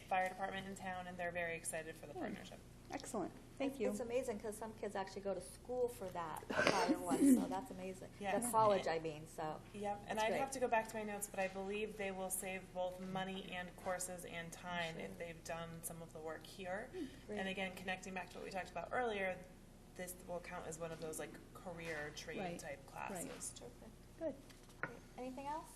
Speaker 7: fire department in town, and they're very excited for the partnership.
Speaker 19: Excellent. Thank you.
Speaker 1: It's amazing because some kids actually go to school for that fire one, so that's amazing.
Speaker 7: Yes.
Speaker 1: The college, I mean, so.
Speaker 7: Yep, and
Speaker 1: that's
Speaker 7: I'd
Speaker 1: great.
Speaker 7: have to go back to my notes, but I believe they will save both money and courses and time if they've done some of the work here.
Speaker 1: Great.
Speaker 7: And again, connecting back to what we talked about earlier, this will count as one of those like career trade
Speaker 19: Right.
Speaker 7: type classes.
Speaker 1: Terrific.
Speaker 19: Good.
Speaker 1: Great. Anything else?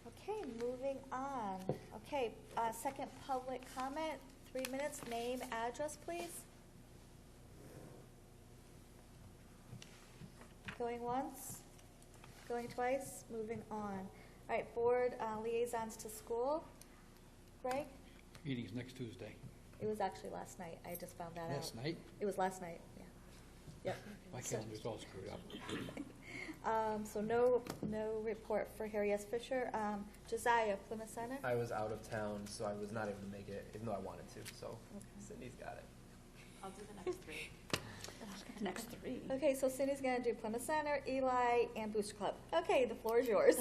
Speaker 1: Okay, moving on. Okay, second public comment, 3 minutes, name, address, please. Going once, going twice, moving on. All right, board liaisons to school. Greg?
Speaker 20: Meeting's next Tuesday.
Speaker 1: It was actually last night. I just found that out.
Speaker 20: Last night?
Speaker 1: It was last night, yeah. Yep.
Speaker 20: My calendar's all screwed up.
Speaker 1: So no report for Harry S. Fisher. Josiah, Plymouth Center?
Speaker 8: I was out of town, so I was not able to make it, even though I wanted to, so Cindy's got it.
Speaker 10: I'll do the next 3.
Speaker 19: Next 3.
Speaker 1: Okay, so Cindy's gonna do Plymouth Center, Eli, and Booster Club. Okay, the floor is yours.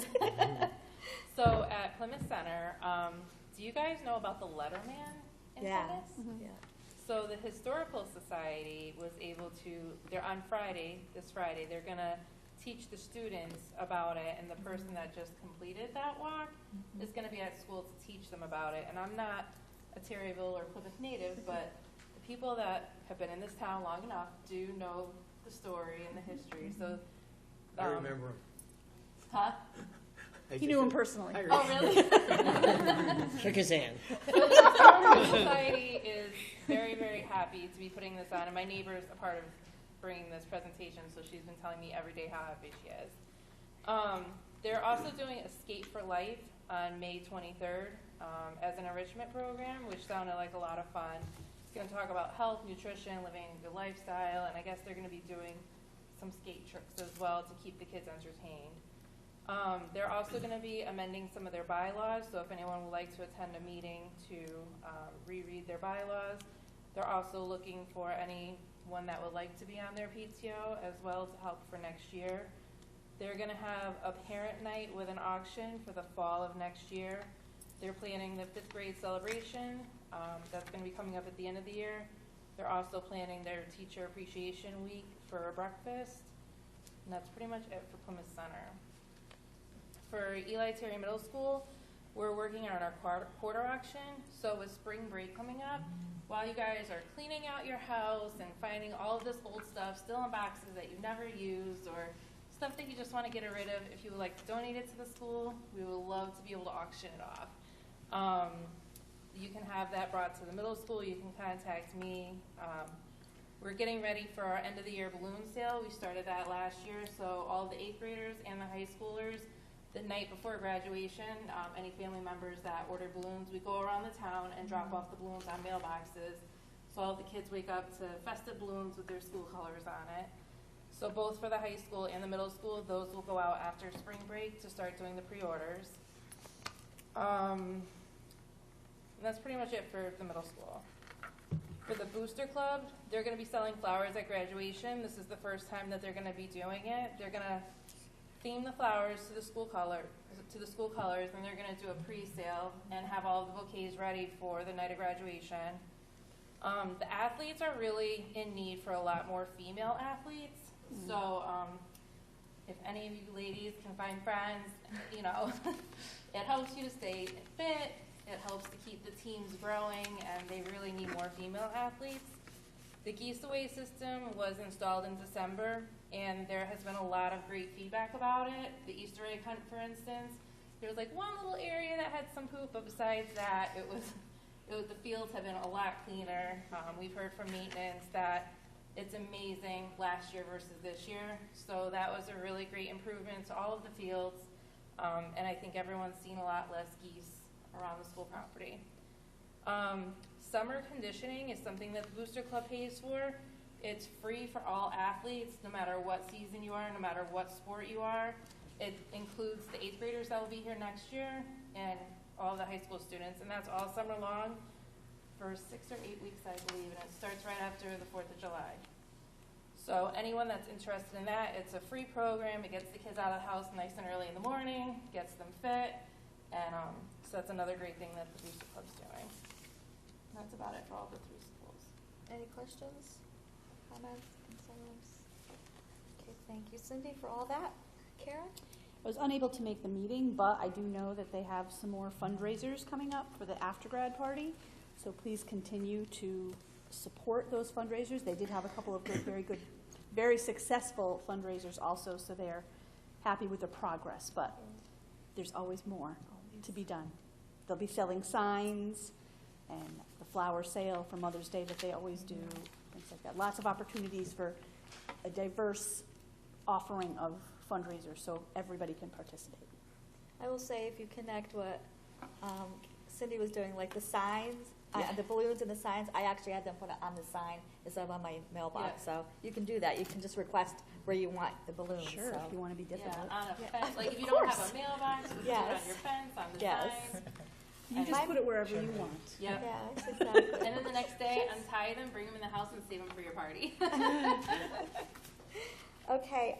Speaker 17: So at Plymouth Center, do you guys know about the Letterman in Plymouth?
Speaker 1: Yeah.
Speaker 17: So the Historical Society was able to, they're on Friday, this Friday, they're gonna teach the students about it, and the person that just completed that walk is gonna be at school to teach them about it. And I'm not a Terryville or Plymouth native, but the people that have been in this town long enough do know the story and the history, so.
Speaker 20: I remember him.
Speaker 17: Huh?
Speaker 19: He knew him personally.
Speaker 17: Oh, really?
Speaker 4: Shook his hand.
Speaker 17: So the Historical Society is very, very happy to be putting this on, and my neighbor's a part of bringing this presentation, so she's been telling me every day how happy she is. They're also doing a Skate for Life on May 23rd as an enrichment program, which sounded like a lot of fun. It's going to talk about health, nutrition, living a good lifestyle, and I guess they're going to be doing some skate tricks as well to keep the kids entertained. They're also going to be amending some of their bylaws, so if anyone would like to attend a meeting to reread their bylaws. They're also looking for anyone that would like to be on their PTO as well to help for next year. They're going to have a parent night with an auction for the fall of next year. They're planning the 5th grade celebration. That's going to be coming up at the end of the year. They're also planning their Teacher Appreciation Week for a breakfast. And that's pretty much it for Plymouth Center. For Eli Terry Middle School, we're working on our quarter auction. So with spring break coming up, while you guys are cleaning out your house and finding all of this old stuff still in boxes that you've never used or stuff that you just want to get rid of, if you would like to donate it to the school, we would love to be able to auction it off. You can have that brought to the middle school. You can contact me. We're getting ready for our end of the year balloon sale. We started that last year, so all the 8th graders and the high schoolers, the night before graduation, any family members that order balloons, we go around the town and drop off the balloons on mailboxes. So all the kids wake up to festive balloons with their school colors on it. So both for the high school and the middle school, those will go out after spring break to start doing the pre-orders. And that's pretty much it for the middle school. For the Booster Club, they're going to be selling flowers at graduation. This is the first time that they're going to be doing it. They're going to theme the flowers to the school colors, and they're going to do a pre-sale and have all the bouquets ready for the night of graduation. The athletes are really in need for a lot more female athletes. So if any of you ladies can find friends, you know, it helps you to stay fit. It helps to keep the teams growing, and they really need more female athletes. The Geese Away system was installed in December, and there has been a lot of great feedback about it. The Easter egg hunt, for instance, there was like one little area that had some poop, but besides that, the fields have been a lot cleaner. We've heard from maintenance that it's amazing last year versus this year, so that was a really great improvement to all of the fields, and I think everyone's seen a lot less geese around the school property. Summer conditioning is something that the Booster Club pays for. It's free for all athletes, no matter what season you are, no matter what sport you are. It includes the 8th graders that will be here next year and all the high school students, and that's all summer long for 6 or 8 weeks, I believe, and it starts right after the 4th of July. So anyone that's interested in that, it's a free program. It gets the kids out of the house nice and early in the morning, gets them fit, and so that's another great thing that the Booster Club's doing. That's about it for all the 3 schools.
Speaker 1: Any questions, comments, concerns? Okay, thank you, Cindy, for all that. Karen?
Speaker 19: I was unable to make the meeting, but I do know that they have some more fundraisers coming up for the after-grad party. So please continue to support those fundraisers. They did have a couple of good, very successful fundraisers also, so they're happy with the progress, but there's always more. to be done. They'll be selling signs and the flower sale for Mother's Day that they always do, things like that. Lots of opportunities for a diverse offering of fundraisers so everybody can participate.
Speaker 1: I will say, if you connect what Cindy was doing, like the signs,
Speaker 19: Yeah.
Speaker 1: the balloons and the signs, I actually had them put it on the sign instead of on my mailbox.
Speaker 17: Yeah.
Speaker 1: So you can do that. You can just request where you want the balloons.
Speaker 19: Sure,
Speaker 1: so.
Speaker 19: if you want to be different.
Speaker 17: Yeah, on a
Speaker 1: Yeah.
Speaker 17: fence, like if you
Speaker 1: Of
Speaker 17: don't have
Speaker 1: course.
Speaker 17: a mailbox, you can
Speaker 1: Yes.
Speaker 17: put it on your fence, on the
Speaker 1: Yes.
Speaker 17: sign.
Speaker 19: You just put it wherever you want.
Speaker 17: Yep.
Speaker 1: Yes, exactly.
Speaker 17: And then the next day, untie them, bring them in the house, and save them for your party.
Speaker 1: Okay,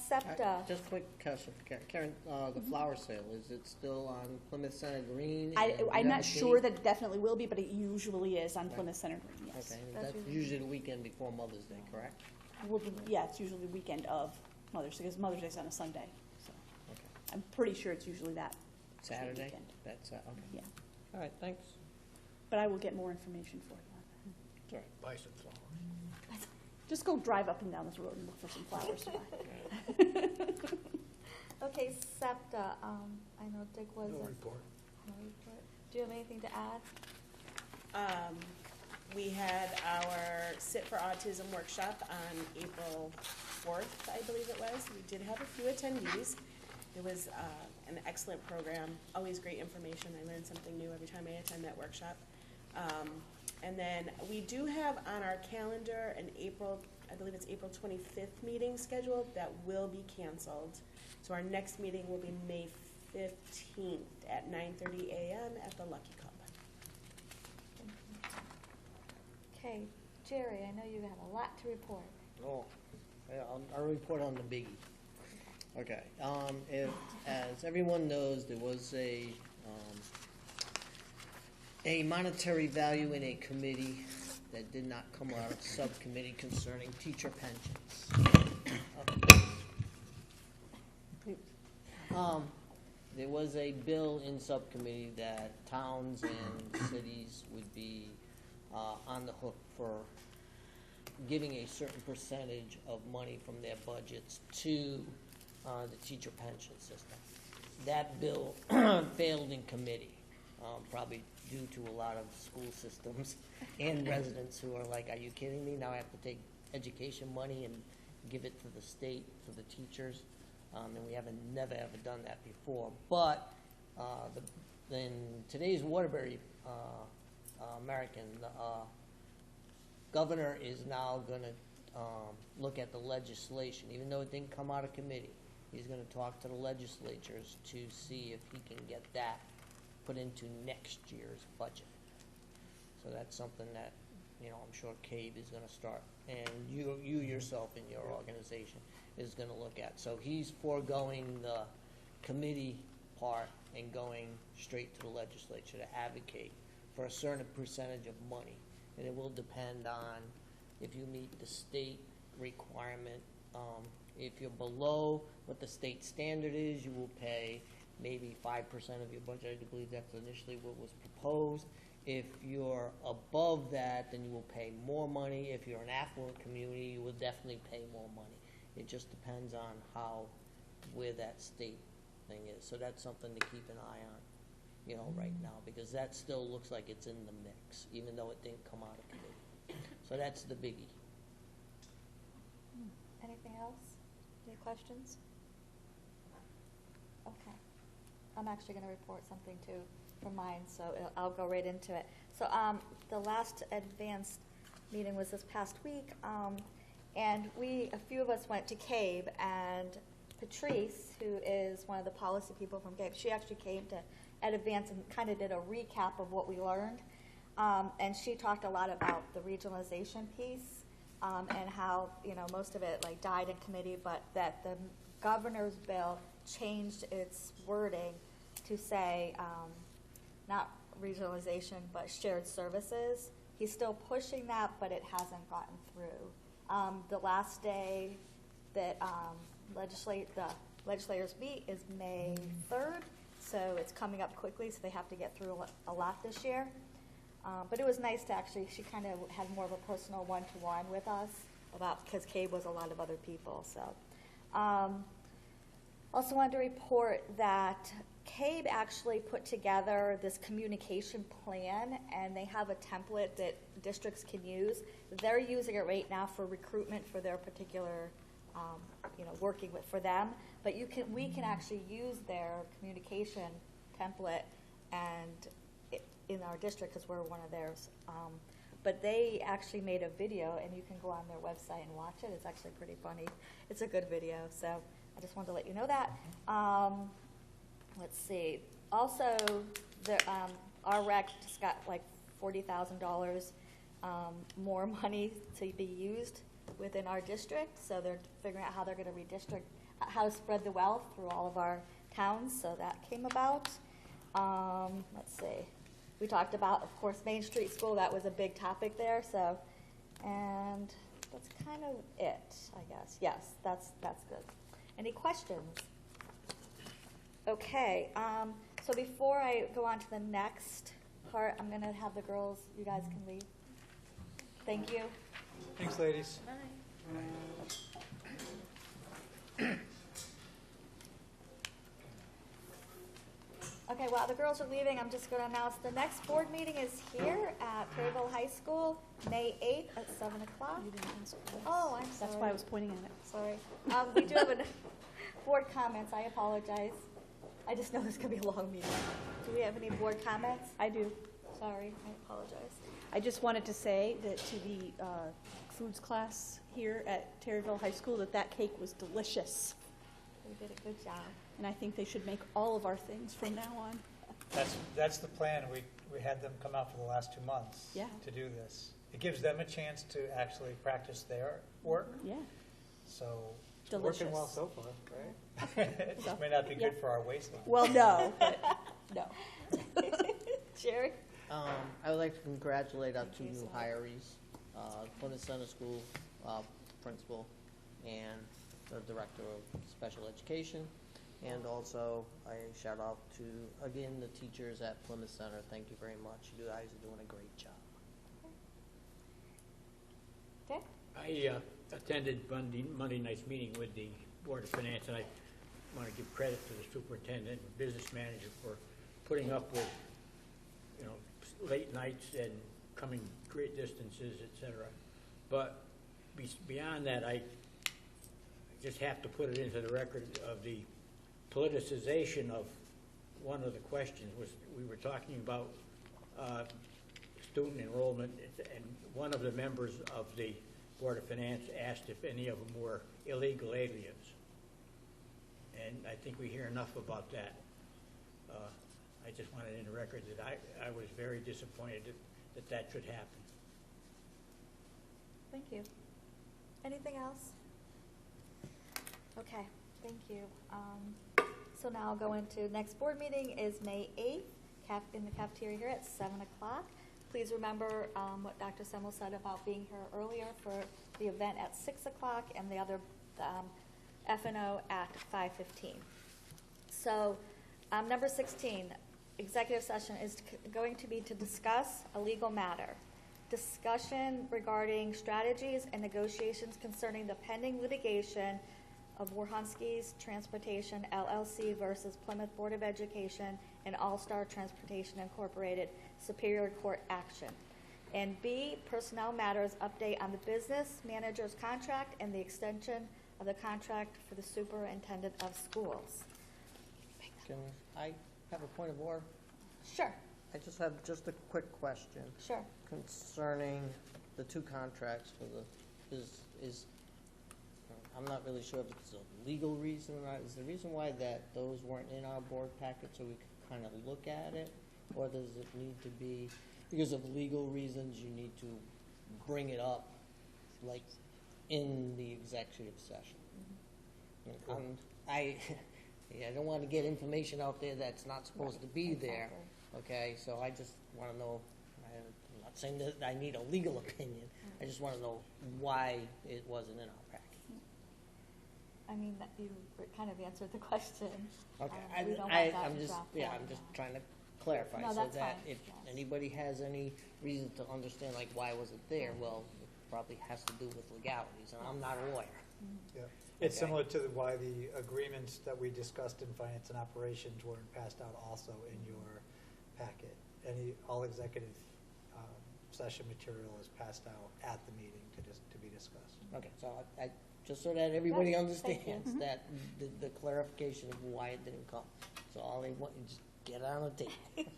Speaker 1: SEPTA.
Speaker 4: Just quick question, Karen, the flower sale, is it still on Plymouth Center Green? And do you
Speaker 19: I'm
Speaker 4: have
Speaker 19: not
Speaker 4: a
Speaker 19: sure
Speaker 4: date?
Speaker 19: that it definitely will be, but it usually is on Plymouth Center Green, yes.
Speaker 4: Okay, and that's usually the weekend before Mother's Day, correct?
Speaker 19: Yeah, it's usually the weekend of Mother's Day, because Mother's Day's on a Sunday, so.
Speaker 4: Okay.
Speaker 19: I'm pretty sure it's usually that.
Speaker 4: Saturday?
Speaker 19: weekend.
Speaker 4: That's, okay.
Speaker 19: Yeah,
Speaker 4: All right, thanks.
Speaker 19: but I will get more information for you on
Speaker 4: Sorry.
Speaker 20: Buy some flowers.
Speaker 19: that. Just go drive up and down this road and look for some flowers to buy.
Speaker 1: Okay, SEPTA. I know Dick was.
Speaker 20: No report.
Speaker 1: No report. Do you have anything to add?
Speaker 7: We had our Sit for Autism workshop on April 4th, I believe it was. We did have a few attendees. It was an excellent program, always great information. I learn something new every time I attend that workshop. And then we do have on our calendar an April, I believe it's April 25th meeting scheduled that will be canceled. So our next meeting will be May 15th at 9:30 a.m. at the Lucky Cup.
Speaker 1: Okay, Jerry, I know you have a lot to report.
Speaker 4: Oh, yeah, I'll report on the biggie. Okay, as everyone knows, there was a monetary value in a committee that did not come out of subcommittee concerning teacher pensions. There was a bill in subcommittee that towns and cities would be on the hook for giving a certain percentage of money from their budgets to the teacher pension system. That bill failed in committee, probably due to a lot of school systems and residents who are like, are you kidding me? Now I have to take education money and give it to the state, for the teachers. And we haven't never ever done that before. But in today's Waterbury American, the governor is now going to look at the legislation, even though it didn't come out of committee. He's going to talk to the legislatures to see if he can get that put into next year's budget. So that's something that, I'm sure CABE is going to start, and you yourself in your organization is going to look at. So he's foregoing the committee part and going straight to the legislature to advocate for a certain percentage of money. And it will depend on if you meet the state requirement. If you're below what the state standard is, you will pay maybe 5% of your budget. I believe that's initially what was proposed. If you're above that, then you will pay more money. If you're an affluent community, you will definitely pay more money. It just depends on where that state thing is. So that's something to keep an eye on, right now, because that still looks like it's in the mix, even though it didn't come out of committee. So that's the biggie.
Speaker 1: Anything else? Any questions? Okay. I'm actually going to report something too from mine, so I'll go right into it. So the last advanced meeting was this past week, and a few of us went to CABE, and Patrice, who is one of the policy people from CABE, she actually came to Advance and kind of did a recap of what we learned, and she talked a lot about the regionalization piece and how most of it died in committee, but that the governor's bill changed its wording to say not regionalization but shared services. He's still pushing that, but it hasn't gotten through. The last day that the legislators meet is May 3rd, so it's coming up quickly, so they have to get through a lot this year. But it was nice to she kind of had more of a personal one-to-one with us because CABE was a lot of other people. So also wanted to report that CABE actually put together this communication plan, and they have a template that districts can use. They're using it right now for recruitment for their particular, working with for them. But we can actually use their communication template in our district because we're one of theirs. But they actually made a video, and you can go on their website and watch it. It's actually pretty funny. It's a good video, so I just wanted to let you know that. Let's see. Also, our rec just got like $40,000 more money to be used within our district. So they're figuring out how they're going to redistrict, how to spread the wealth through all of our towns. So that came about. Let's see. We talked about, of course, Main Street School. That was a big topic there. So, and that's kind of it, I guess. Yes, that's good. Any questions? Okay. So before I go on to the next part, I'm going to have the girls, you guys can leave. Thank you.
Speaker 3: Thanks, ladies.
Speaker 1: Okay, while the girls are leaving, I'm just going to announce the next board meeting is here at Perryville High School, May 8th at 7 o'clock. Oh, I'm sorry.
Speaker 19: That's why I was pointing at it.
Speaker 1: Sorry. We do have board comments. I apologize. I just know this could be a long meeting. Do we have any board comments?
Speaker 19: I do.
Speaker 1: Sorry, I apologize.
Speaker 19: I just wanted to say that to the foods class here at Terryville High School that cake was delicious.
Speaker 1: We did a good job.
Speaker 19: And I think they should make all of our things from now on.
Speaker 3: That's the plan. We had them come out for the last 2 months to do this. It gives them a chance to actually practice their work.
Speaker 19: Yeah.
Speaker 3: So
Speaker 13: it's working well so far, right?
Speaker 3: It just may not be good for our waistline.
Speaker 19: Well, no. No.
Speaker 1: Jerry?
Speaker 4: I would like to congratulate our 2 new hirees, Plymouth Center School principal and the director of special education. And also, I shout out to, again, the teachers at Plymouth Center. Thank you very much. You guys are doing a great job.
Speaker 1: Okay.
Speaker 20: I attended Monday night's meeting with the Board of Finance, and I want to give credit to the superintendent and business manager for putting up with, late nights and coming great distances, et cetera. But beyond that, I just have to put it into the record of the politicization of one of the questions. We were talking about student enrollment, and one of the members of the Board of Finance asked if any of them were illegal aliens. And I think we hear enough about that. I just wanted in the record that I was very disappointed that should happen.
Speaker 1: Thank you. Anything else? Okay, thank you. So now I'll go into next board meeting is May 8th in the cafeteria here at 7 o'clock. Please remember what Dr. Semmel said about being here earlier for the event at 6 o'clock and the other F&O at 5:15. So number 16, executive session is going to be to discuss a legal matter. Discussion regarding strategies and negotiations concerning the pending litigation of Warhonski's Transportation LLC versus Plymouth Board of Education and All-Star Transportation Incorporated Superior Court action. And B, personnel matters update on the business manager's contract and the extension of the contract for the superintendent of schools.
Speaker 4: Can I have a point of order?
Speaker 1: Sure.
Speaker 4: I just have a quick question.
Speaker 1: Sure.
Speaker 4: Concerning the 2 contracts for I'm not really sure if it's a legal reason or not. Is the reason why that those weren't in our board packet so we could kind of look at it? Or does it need to be, because of legal reasons, you need to bring it up, like, in the executive session? I don't want to get information out there that's not supposed to be there, okay? So I just want to know, I'm not saying that I need a legal opinion, I just want to know why it wasn't in our packet.
Speaker 1: I mean, that you kind of answered the question.
Speaker 4: Okay,
Speaker 1: we don't want that
Speaker 4: I'm
Speaker 1: in
Speaker 4: just,
Speaker 1: draft
Speaker 4: yeah,
Speaker 1: form.
Speaker 4: I'm just trying to clarify,
Speaker 1: No,
Speaker 4: so
Speaker 1: that's
Speaker 4: that
Speaker 1: fine,
Speaker 4: if
Speaker 1: yes.
Speaker 4: anybody has any reason to understand, like, why was it there, well, it probably has to do with legalities, and I'm not a lawyer.
Speaker 3: Yeah. It's
Speaker 4: Okay.
Speaker 3: similar to why the agreements that we discussed in finance and operations weren't passed out also in your packet. All executive session material is passed out at the meeting to be discussed.
Speaker 4: Okay, so I, just so that everybody
Speaker 1: Yeah, thank you.
Speaker 4: understands that, the clarification of why it didn't come. So all they want, you just get it on the table.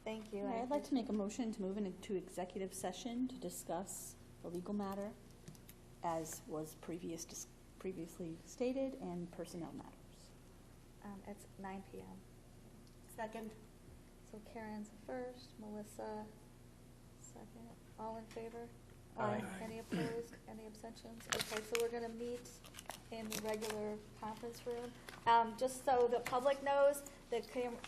Speaker 1: Thank you.
Speaker 19: I'd like to make a motion to move into executive session to discuss the legal matter as was previously stated and personnel matters.
Speaker 1: It's 9 PM.
Speaker 7: Second.
Speaker 1: So Karen's first, Melissa second. All in favor?
Speaker 3: Aye.
Speaker 1: Any opposed? Any abstentions? Okay, so we're going to meet in the regular conference room. Just so the public knows, the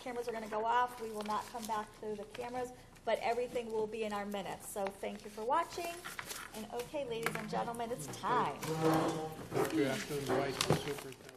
Speaker 1: cameras are going to go off. We will not come back to the cameras, but everything will be in our minutes. So thank you for watching. And okay, ladies and gentlemen, it's time.
Speaker 5: You have to invite the superintendent.